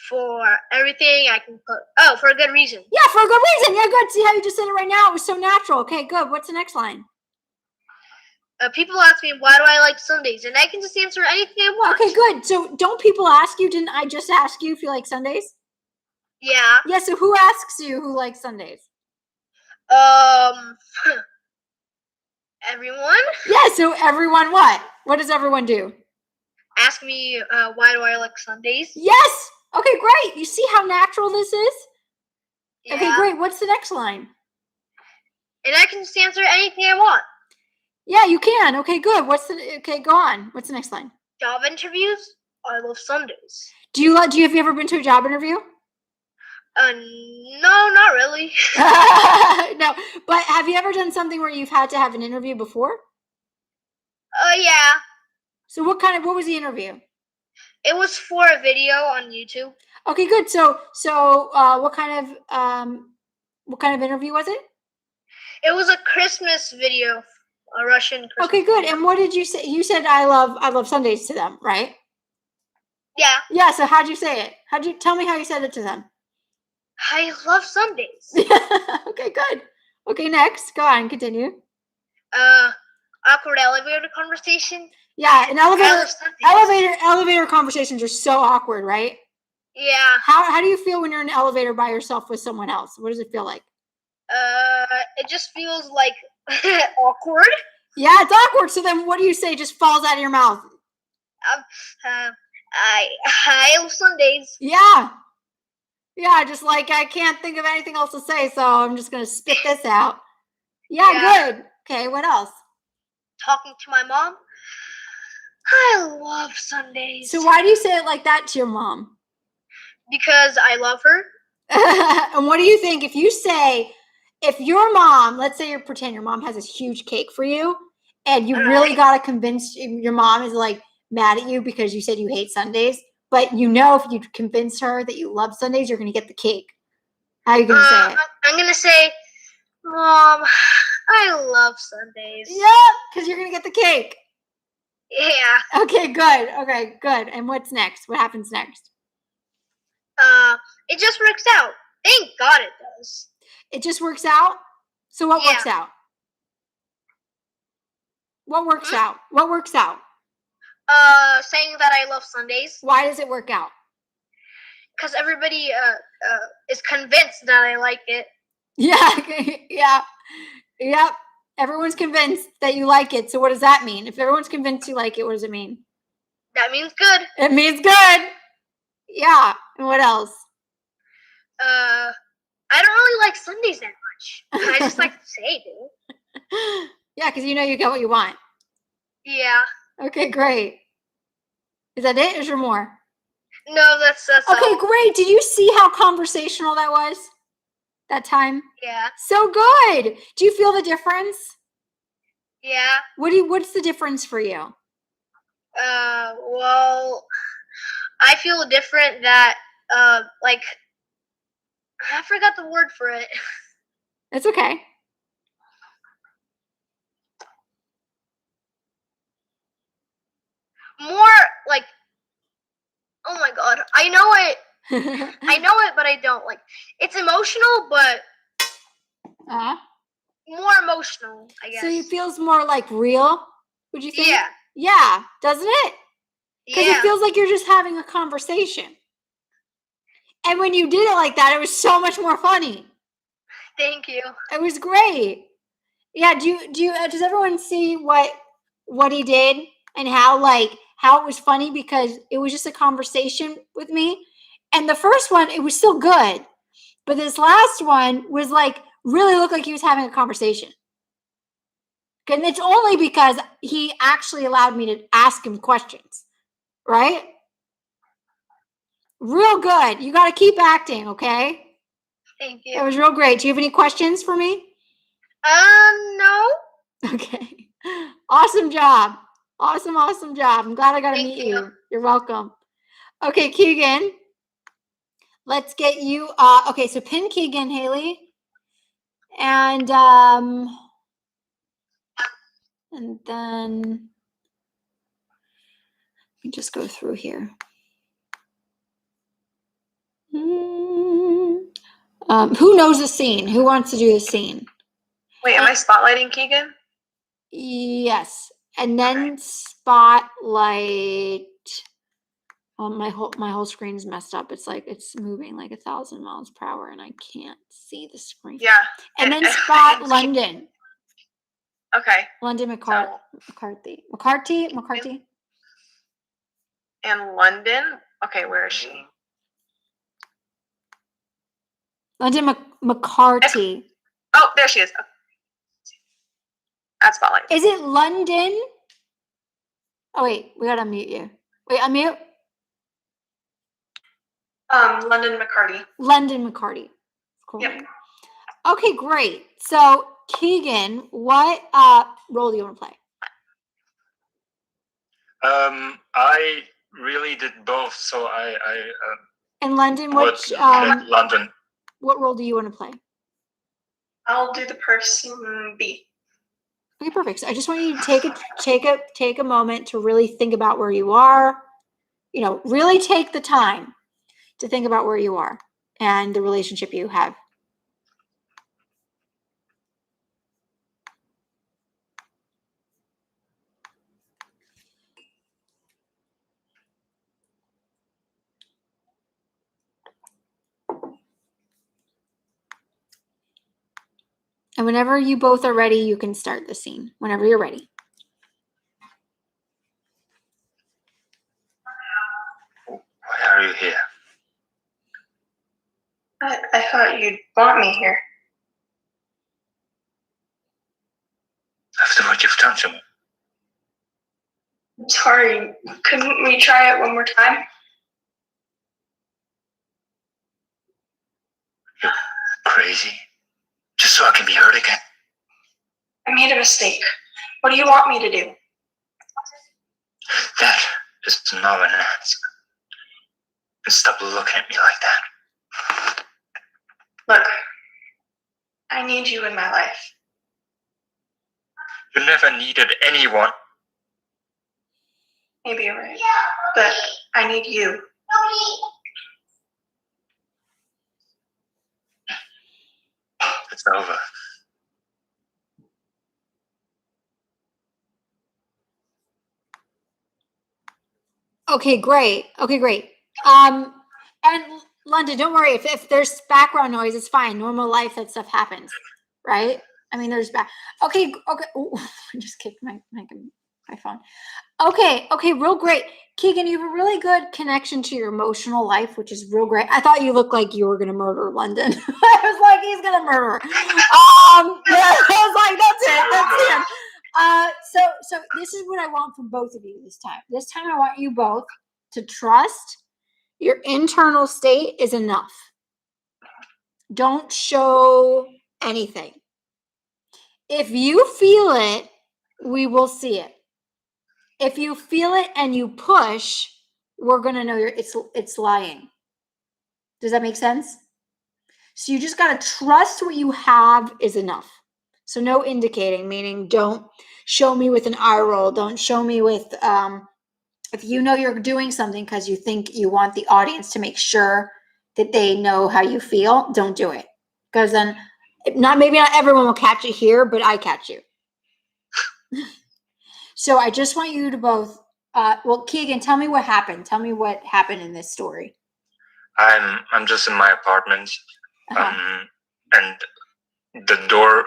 For everything I can put. Oh, for a good reason. Yeah, for a good reason. Yeah, good. See how you just said it right now? It was so natural. Okay, good. What's the next line? People ask me, why do I like Sundays? And I can just answer anything I want. Okay, good. So don't people ask you? Didn't I just ask you if you like Sundays? Yeah. Yeah, so who asks you who likes Sundays? Everyone. Yeah, so everyone what? What does everyone do? Ask me, why do I like Sundays? Yes! Okay, great. You see how natural this is? Yeah. Okay, great. What's the next line? And I can just answer anything I want. Yeah, you can. Okay, good. Okay, go on. What's the next line? Job interviews. I love Sundays. Have you ever been to a job interview? No, not really. No, but have you ever done something where you've had to have an interview before? Yeah. So what was the interview? It was for a video on YouTube. Okay, good. So what kind of interview was it? It was a Christmas video, a Russian Christmas. Okay, good. Video. And what did you say? You said I love Sundays to them, right? Yeah. Yeah. So how'd you say it? Tell me how you said it to them? I love Sundays. Okay, good. Okay, next. Go on, continue. Awkward elevator conversation. Yeah, an elevator Elevator conversations are so awkward, right? Yeah. How do you feel when you're in an elevator by yourself with someone else? What does it feel like? It just feels like awkward. Yeah, it's awkward. So then what do you say? Just falls out of your mouth. I love Sundays. Yeah. Yeah, just like I can't think of anything else to say, so I'm just going to spit this out. Yeah, good. Okay, what else? Talking to my mom. I love Sundays. So why do you say it like that to your mom? Because I love her. And what do you think if you say if your mom, let's say you pretend your mom has this huge cake for you, and you really got to convince your mom is like mad at you because you said you hate Sundays, but you know if you convince her that you love Sundays, you're going to get the cake. How are you going to say it? I'm going to say, Mom, I love Sundays. Yep, because you're going to get the cake. Yeah. Okay, good. Okay, good. And what's next? What happens next? It just works out. Thank God it does. It just works out? So what works out? What works out? What works out? Saying that I love Sundays. Why does it work out? Because everybody is convinced that I like it. Yeah. Yep. Everyone's convinced that you like it. So what does that mean? If everyone's convinced you like it, what does it mean? That means good. It means good. Yeah. And what else? I don't really like Sundays that much. I just like to say, dude. Yeah, because you know you get what you want. Yeah. Okay, great. Is that it? Or is there more? No, that's okay, all. Great. Did you see how conversational that was? That time? Yeah. So good. Do you feel the difference? Yeah. What's the difference for you? Well, I feel different that, like, I forgot the word for it. It's okay. More like, oh my God, I know it. I know it, but I don't. Like, it's emotional, but more emotional, I guess. So it feels more like real, would you think? Yeah. Yeah, doesn't it? Because Yeah. it feels like you're just having a conversation. And when you did it like that, it was so much more funny. Thank you. It was great. Yeah, does everyone see what he did and how it was funny because it was just a conversation with me? And the first one, it was still good. But this last one was like really looked like he was having a conversation. And it's only because he actually allowed me to ask him questions, right? Real good. You got to keep acting, okay? Thank you. It was real great. Do you have any questions for me? No. Okay. Awesome job. Awesome job. I'm glad I got to meet you. you. You're welcome. Okay, Keegan. Let's get you. Okay, so pin Keegan, Haley. And then let me just go through here. Who knows the scene? Who wants to do the scene? Wait, am I spotlighting Keegan? Yes. And then spotlight. My whole screen is messed up. It's like it's moving like 1,000 miles per hour and I can't see the screen. Yeah. And then spot London. Okay. London McCarthy. And London? Okay, where is she? London McCarthy. Oh, there she is. Okay. That's spotlight. Is it London? Oh wait, we gotta unmute you. Wait, unmute. London McCarty. London McCarty. Cool. Yep. Okay, great. So Keegan, what role do you want to play? I really did both, so I And London, London. What role do you want to play? I'll do the person B. Okay, perfect. So I just want you to take a moment to really think about where you are. You know, really take the time to think about where you are and the relationship you have. And whenever you both are ready, you can start the scene. Whenever you're ready. Why are you here? I thought you'd want me here. After what you've done to me. I'm sorry. Couldn't we try it one more time? You're crazy. Just so I can be hurt again. I made a mistake. What do you want me to do? That is not an answer. And stop looking at me like that. Look, I need you in my life. You never needed anyone. Maybe you're right, but I need you. It's over. Okay, great. And London, don't worry. If there's background noise, it's fine. Normal life, that stuff happens, right? I mean, there's okay. Ooh, I just kicked my phone. Okay, real great. Keegan, you have a really good connection to your emotional life, which is real great. I thought you looked like you were going to murder London. I was like, he's going to murder her. Yeah, I was like, that's him. So this is what I want from both of you this time. This time I want you both to trust your internal state is enough. Don't show anything. If you feel it, we will see it. If you feel it and you push, we're going to know it's lying. Does that make sense? So you just got to trust what you have is enough. So no indicating, meaning don't show me with an eye roll. Don't show me with, if you know you're doing something because you think you want the audience to make sure that they know how you feel, don't do it. Because then maybe not everyone will catch it here, but I catch you. So I just want you to both, Keegan, tell me what happened. Tell me what happened in this story. I'm just in my apartment, and the door,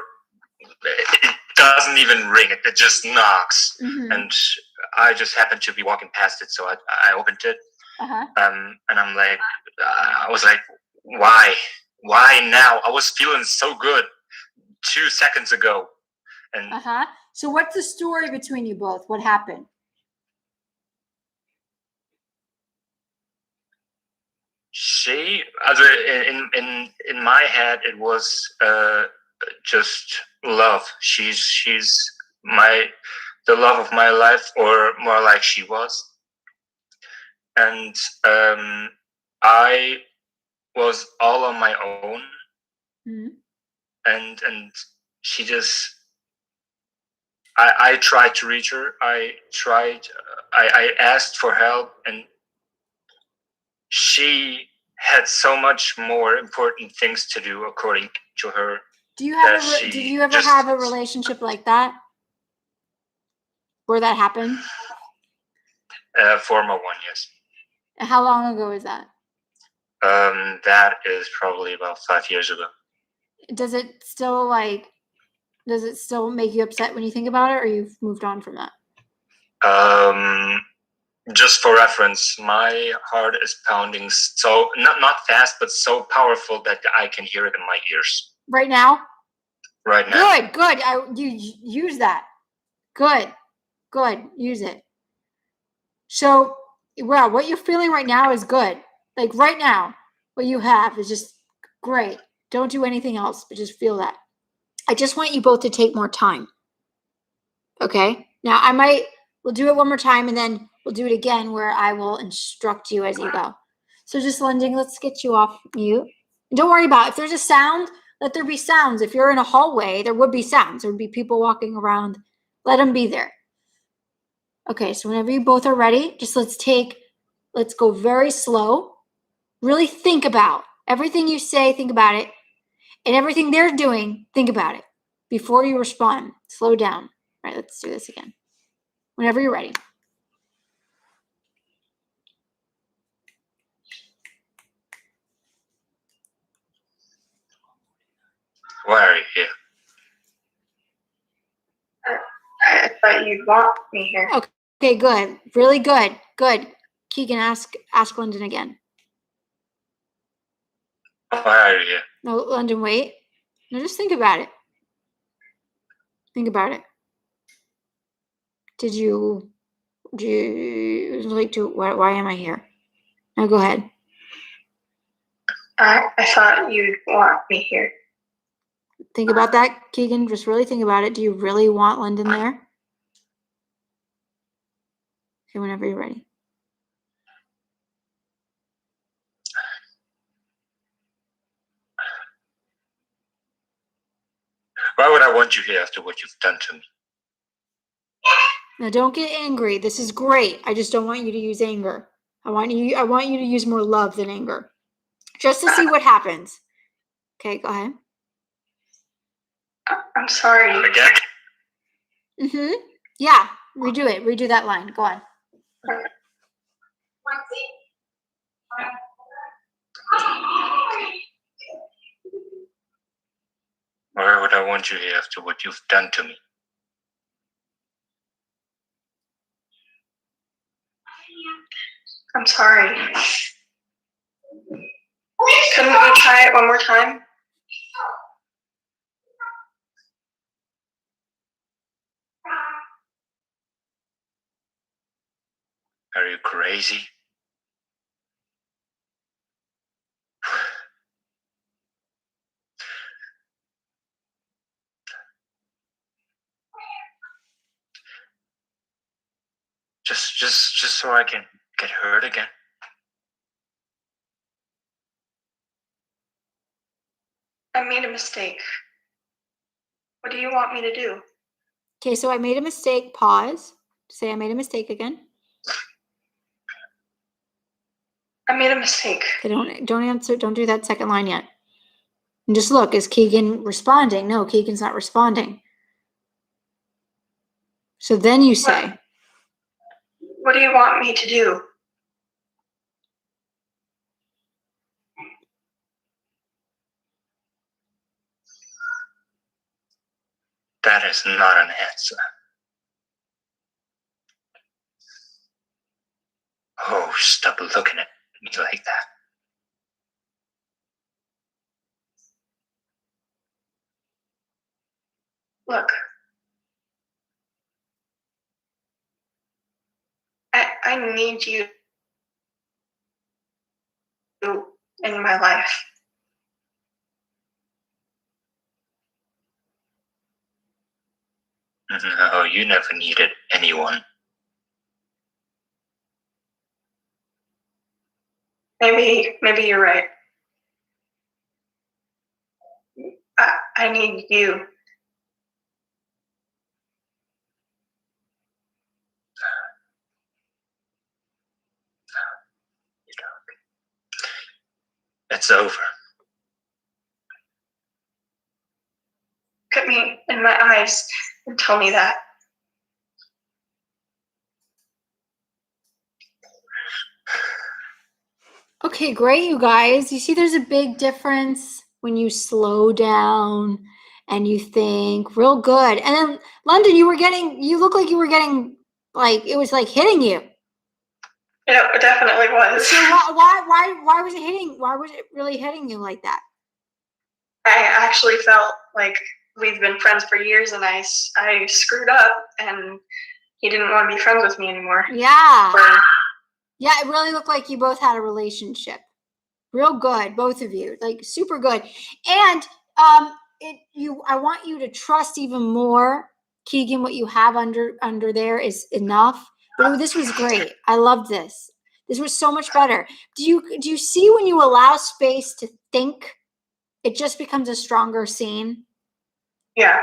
it doesn't even ring. It just knocks, and I just happened to be walking past it, so I opened it, and I'm like, I was like, why now? I was feeling so good 2 seconds ago, and So what's the story between you both? What happened? She, in my head, it was just love. She's the love of my life, or more like she was. And I was all on my own, and she just. I tried to reach her. I asked for help, and she had so much more important things to do, according to her. Did you ever have a relationship like that? Where that happened? Former one, yes. And how long ago is that? That is probably about 5 years ago. Does it still make you upset when you think about it, or you've moved on from that? Just for reference, my heart is pounding so not fast, but so powerful that I can hear it in my ears. Right now? Right now. Good. You use that. Good. Use it. So, well, what you're feeling right now is good. Like right now, what you have is just great. Don't do anything else, but just feel that. I just want you both to take more time. Okay? Now, we'll do it one more time, and then we'll do it again where I will instruct you as you go. So just, London, let's get you off mute. And don't worry about it. If there's a sound, let there be sounds. If you're in a hallway, there would be sounds. There would be people walking around. Let them be there. Okay, so whenever you both are ready, just let's go very slow. Really think about everything you say, think about it. And everything they're doing, think about it. Before you respond, slow down. All right, let's do this again. Whenever you're ready. Why are you here? I thought you'd want me here. Okay, good. Really good. Good. Keegan, ask London again. Why are you here? No, London, wait. No, just think about it. Think about it. Why am I here? Now go ahead. I thought you'd want me here. Think about that, Keegan. Just really think about it. Do you really want Lyndon there? Okay, whenever you're ready. Why would I want you here after what you've done to me? Now, don't get angry. This is great. I just don't want you to use anger. I want you to use more love than anger, just to see what happens. Okay, go ahead. I'm sorry. Again? Mm-hmm. Yeah, redo it. Redo that line. Go on. Why would I want you here after what you've done to me? I'm sorry. Couldn't we try it one more time? Are you crazy? Just so I can get hurt again? I made a mistake. What do you want me to do? Okay, so I made a mistake. Pause. Say I made a mistake again. I made a mistake. Okay, don't answer. Don't do that second line yet. And just look, is Keegan responding? No, Keegan's not responding. So then you say, What do you want me to do? That is not an answer. Oh, stop looking at me like that. Look. I need you in my life. No, you never needed anyone. Maybe you're right. I need you. It's over. Look at me in my eyes and tell me that. okay, great, you guys. You see, there's a big difference when you slow down and you think real good. And then, London, you look like you were getting, like, it was like hitting you. Yeah, it definitely was. So why was it hitting? Why was it really hitting you like that? I actually felt like we've been friends for years, and I screwed up, and he didn't want to be friends with me anymore. Yeah. Yeah, it really looked like you both had a relationship. Real good, both of you, like super good. And I want you to trust even more, Keegan. What you have under there is enough. But this was great. I loved this. This was so much better. Do you see when you allow space to think, it just becomes a stronger scene? Yeah.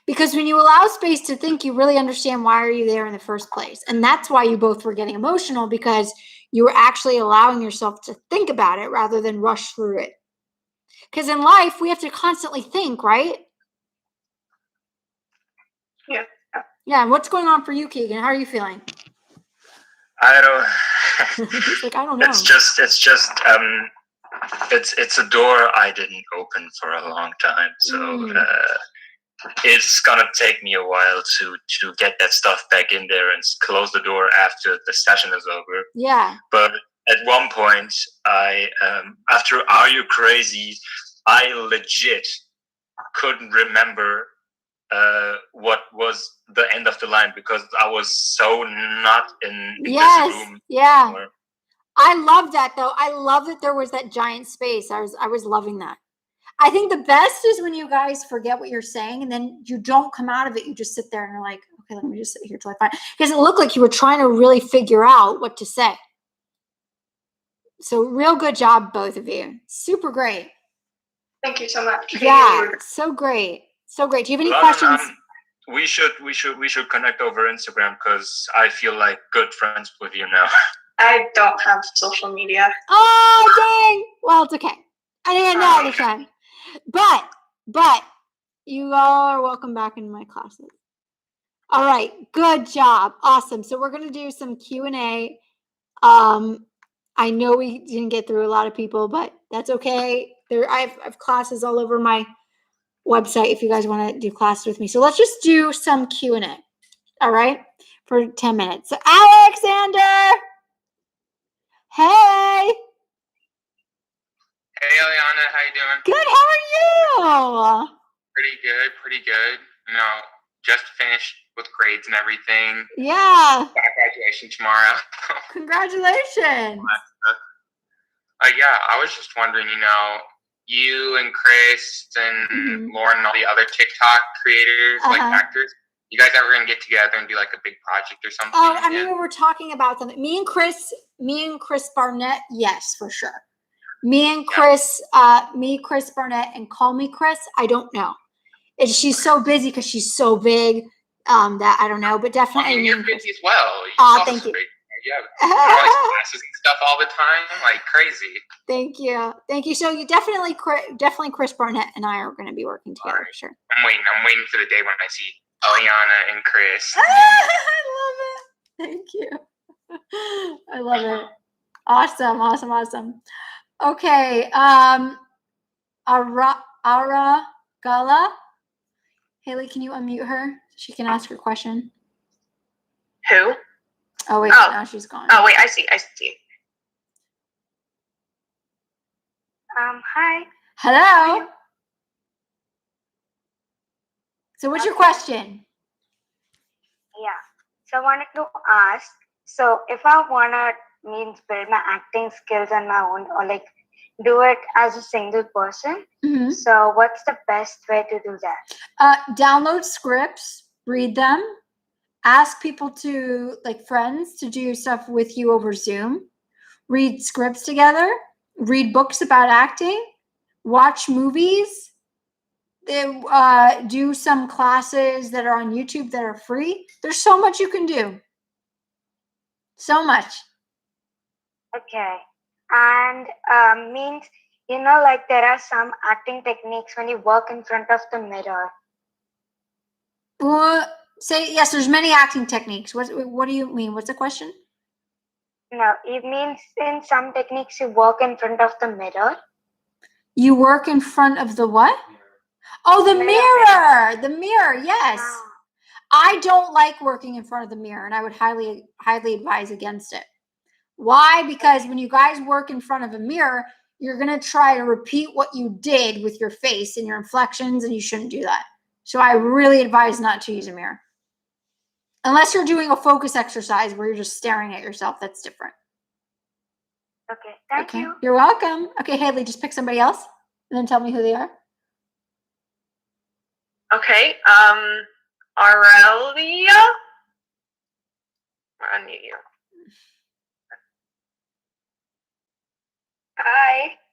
Because when you allow space to think, you really understand why are you there in the first place. And that's why you both were getting emotional, because you were actually allowing yourself to think about it rather than rush through it. Because in life, we have to constantly think, right? Yeah. Yeah. And what's going on for you, Keegan? How are you feeling? I don't. He's like, I don't know. It's just it's a door I didn't open for a long time, so it's gonna take me a while to get that stuff back in there and close the door after the session is over. Yeah. But at one point, I after Are You Crazy, I legit couldn't remember what was the end of the line because I was so not in this room. Yeah. Anymore. I love that though. I love that there was that giant space. I was loving that. I think the best is when you guys forget what you're saying and then you don't come out of it. You just sit there and you're like, okay, let me just sit here till I find it. Because it looked like you were trying to really figure out what to say. So real good job, both of you. Super great. Thank you so much. Yeah, so great. So great. Do you have any questions? We should connect over Instagram because I feel like good friends with you now. I don't have social media. Oh, dang. Well, it's okay. I didn't know this time. But you all are welcome back in my classes. All right. Good job. Awesome. So we're going to do some Q&A. I know we didn't get through a lot of people, but that's okay. I have classes all over my website if you guys want to do classes with me. So let's just do some Q&A. All right? For 10 minutes. So Alexander. Hey. Hey, Eliana, how you doing? Good. How are you? Pretty good. You know, just finished with grades and everything. Yeah. Got graduation tomorrow. Congratulations. Yeah, I was just wondering, you and Chris and Lauren and all the other TikTok creators, like actors, you guys ever gonna get together and do like a big project or something? Oh, I mean, we were talking about something. Me and Chris Barnett, yes, for sure. Chris Barnett and Call Me Chris, I don't know. She's so busy because she's so big that I don't know, but definitely. I mean, you're busy as well. Thank you. You have classes and stuff all the time, like crazy. Thank you. So you definitely Chris Barnett and I are going to be working together for sure. I'm waiting for the day when I see Eliana and Chris. I love it. Thank you. I love it. Awesome. Okay. Ara Gala. Haley, can you unmute her so she can ask her question? Who? Oh, wait. Now she's gone. Oh, wait. I see. Hi. Hello. So what's your question? Yeah. So I wanted to ask, so if I want to build my acting skills on my own or like do it as a single person, so what's the best way to do that? Download scripts, read them, ask people friends to do stuff with you over Zoom, read scripts together, read books about acting, watch movies, do some classes that are on YouTube that are free. There's so much you can do. So much. Okay. And like there are some acting techniques when you walk in front of the mirror. Yes, there's many acting techniques. What do you mean? What's the question? No, it means in some techniques you walk in front of the mirror. You work in front of the what? Oh, the mirror. The mirror, yes. Oh. I don't like working in front of the mirror, and I would highly advise against it. Why? Because when you guys work in front of a mirror, you're going to try to repeat what you did with your face and your inflections, and you shouldn't do that. So I really advise not to use a mirror. Unless you're doing a focus exercise where you're just staring at yourself, that's different. Okay, thank you. You're welcome. Okay, Haley, just pick somebody else and then tell me who they are. Okay, Aurelia? I'll unmute you.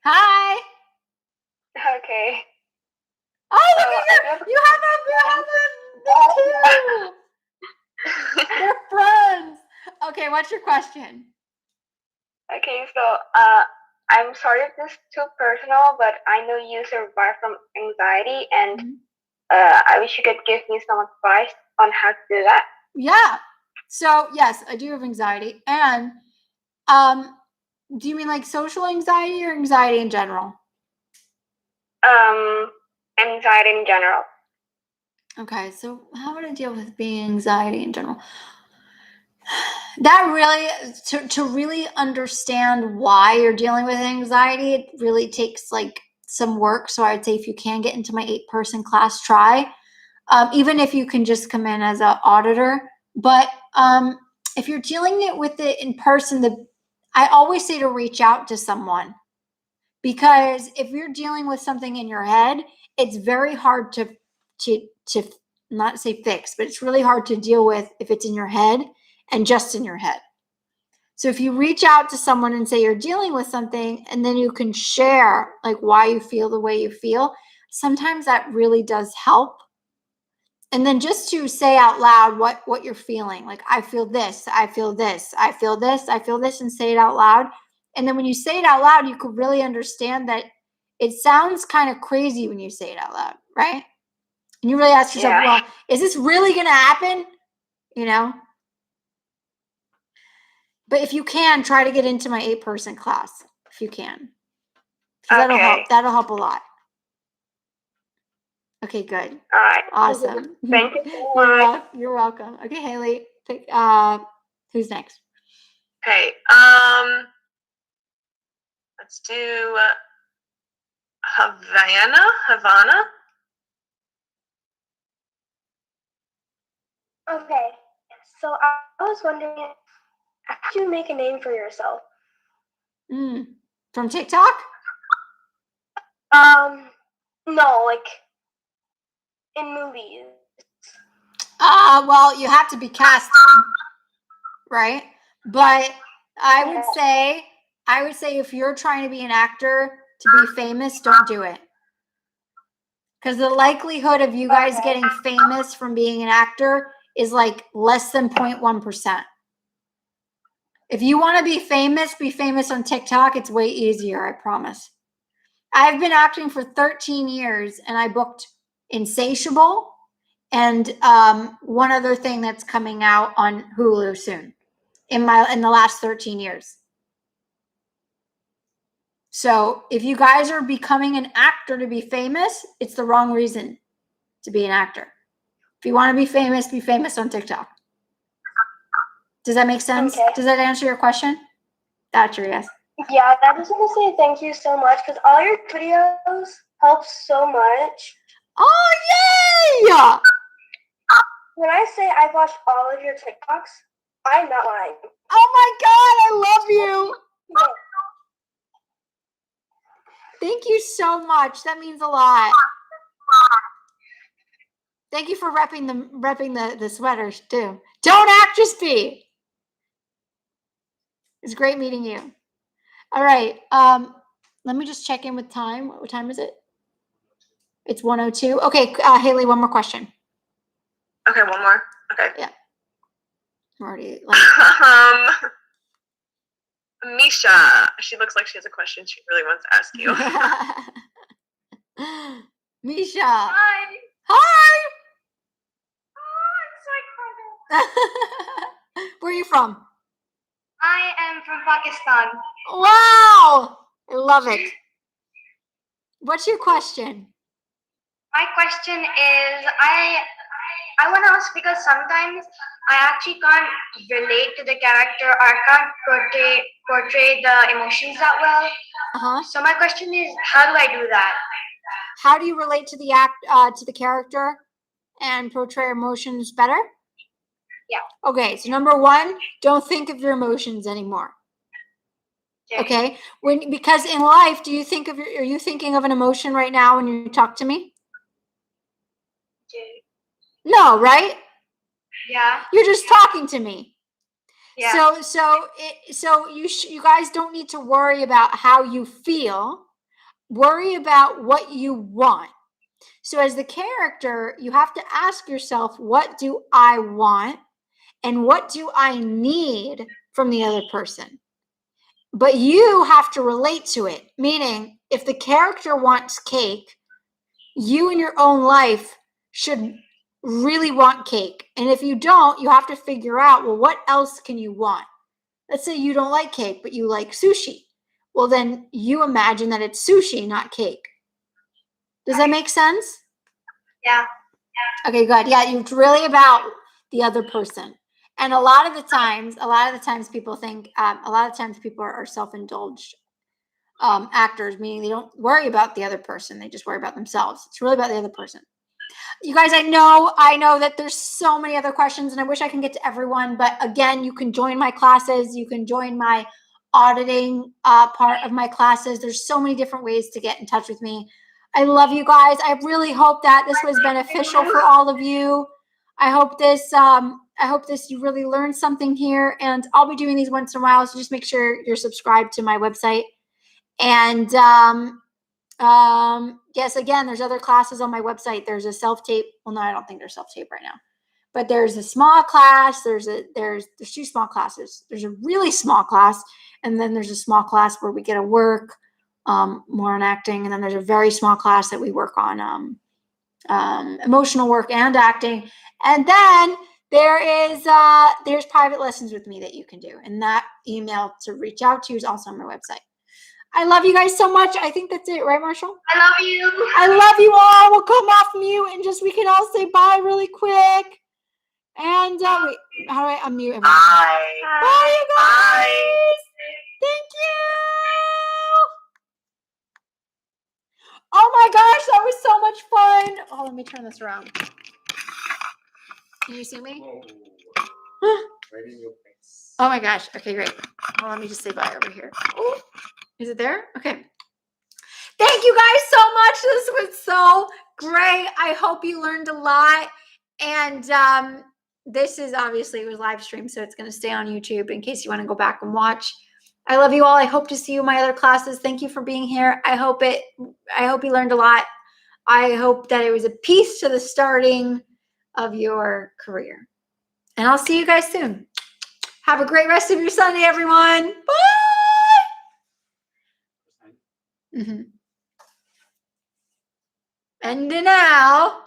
Hi. Okay. Oh, look at you! You have them too. They're friends. Okay, what's your question? Okay, so I'm sorry if this is too personal, but I know you survive from anxiety, and I wish you could give me some advice on how to do that. Yeah. So yes, I do have anxiety, and do you mean like social anxiety or anxiety in general? Anxiety in general. Okay, so how would I deal with being anxiety in general? That really, to really understand why you're dealing with anxiety, it really takes like some work. So I'd say if you can get into my 8-person class, try. Even if you can just come in as an auditor. But if you're dealing with it in person, I always say to reach out to someone. Because if you're dealing with something in your head, it's very hard to not say fix, but it's really hard to deal with if it's in your head and just in your head. So if you reach out to someone and say you're dealing with something, and then you can share like why you feel the way you feel, sometimes that really does help. And then just to say out loud what you're feeling, like I feel this, I feel this, I feel this, I feel this, and say it out loud. And then when you say it out loud, you could really understand that it sounds kind of crazy when you say it out loud, right? And you really ask yourself, well, is this really going to happen? You know? But if you can, try to get into my 8-person class, if you can. That'll help. That'll help a lot. Okay, good. All right. Awesome. Thank you so much. You're welcome. Okay, Haley. Who's next? Okay. Let's do Havana. Okay. So I was wondering, how did you make a name for yourself? From TikTok? No, like in movies. Well, you have to be casted, right? But I would say if you're trying to be an actor to be famous, don't do it. Because the likelihood of you guys getting famous from being an actor is like less than 0.1%. If you want to be famous on TikTok. It's way easier, I promise. I've been acting for 13 years, and I booked Insatiable and one other thing that's coming out on Hulu soon in the last 13 years. So if you guys are becoming an actor to be famous, it's the wrong reason to be an actor. If you want to be famous on TikTok. Does that make sense? Okay. Does that answer your question? That's your yes. Yeah, I just want to say thank you so much because all your videos help so much. Oh, yay! When I say I've watched all of your TikToks, I'm not lying. Oh my God, I love you. Thank you so much. That means a lot. Thank you for repping the sweaters too. Don't act, just be. It's great meeting you. All right. Let me just check in with time. What time is it? It's 1:02. Okay, Haley, one more question. Okay, one more. Okay. Yeah. I'm already Misha. She looks like she has a question she really wants to ask you. Misha. Hi. Hi. Oh, I'm so excited. Where are you from? I am from Pakistan. Wow. I love it. What's your question? My question is, I want to ask because sometimes I actually can't relate to the character or I can't portray the emotions that well. Uh-huh. So my question is, how do I do that? How do you relate to the character and portray emotions better? Yeah. Okay, so number 1, don't think of your emotions anymore. Okay? Because in life, are you thinking of an emotion right now when you talk to me? No, right? Yeah. You're just talking to me. Yeah. So you guys don't need to worry about how you feel. Worry about what you want. So as the character, you have to ask yourself, what do I want and what do I need from the other person? But you have to relate to it. Meaning, if the character wants cake, you in your own life should really want cake. And if you don't, you have to figure out, well, what else can you want? Let's say you don't like cake, but you like sushi. Well, then you imagine that it's sushi, not cake. Does that make sense? Yeah. Okay, good. Yeah, it's really about the other person. And a lot of the times people think, people are self-indulged actors, meaning they don't worry about the other person. They just worry about themselves. It's really about the other person. You guys, I know that there's so many other questions and I wish I can get to everyone, but again, you can join my classes. You can join my auditing part of my classes. There's so many different ways to get in touch with me. I love you guys. I really hope that this was beneficial for all of you. I hope this you really learned something here, and I'll be doing these once in a while, so just make sure you're subscribed to my website. And yes, again, there's other classes on my website. There's a self-tape. Well, no, I don't think there's self-tape right now. But there's a small class. There's two small classes. There's a really small class, and then there's a small class where we get to work more on acting, and then there's a very small class that we work on emotional work and acting. And then there's private lessons with me that you can do, and that email to reach out to is also on my website. I love you guys so much. I think that's it, right, Marshall? I love you. I love you all. We'll come off mute and we can all say bye really quick. And wait, how do I unmute everyone? Bye. Bye, you guys. Bye. Thank you. Oh my gosh, that was so much fun. Oh, let me turn this around. Can you see me? Right in your face. Oh my gosh. Okay, great. Well, let me just say bye over here. Oh, is it there? Okay. Thank you guys so much. This was so great. I hope you learned a lot. And this is obviously, it was live stream, so it's going to stay on YouTube in case you want to go back and watch. I love you all. I hope to see you in my other classes. Thank you for being here. I hope you learned a lot. I hope that it was a piece to the starting of your career. And I'll see you guys soon. Have a great rest of your Sunday, everyone. Bye. Mm-hmm. And now.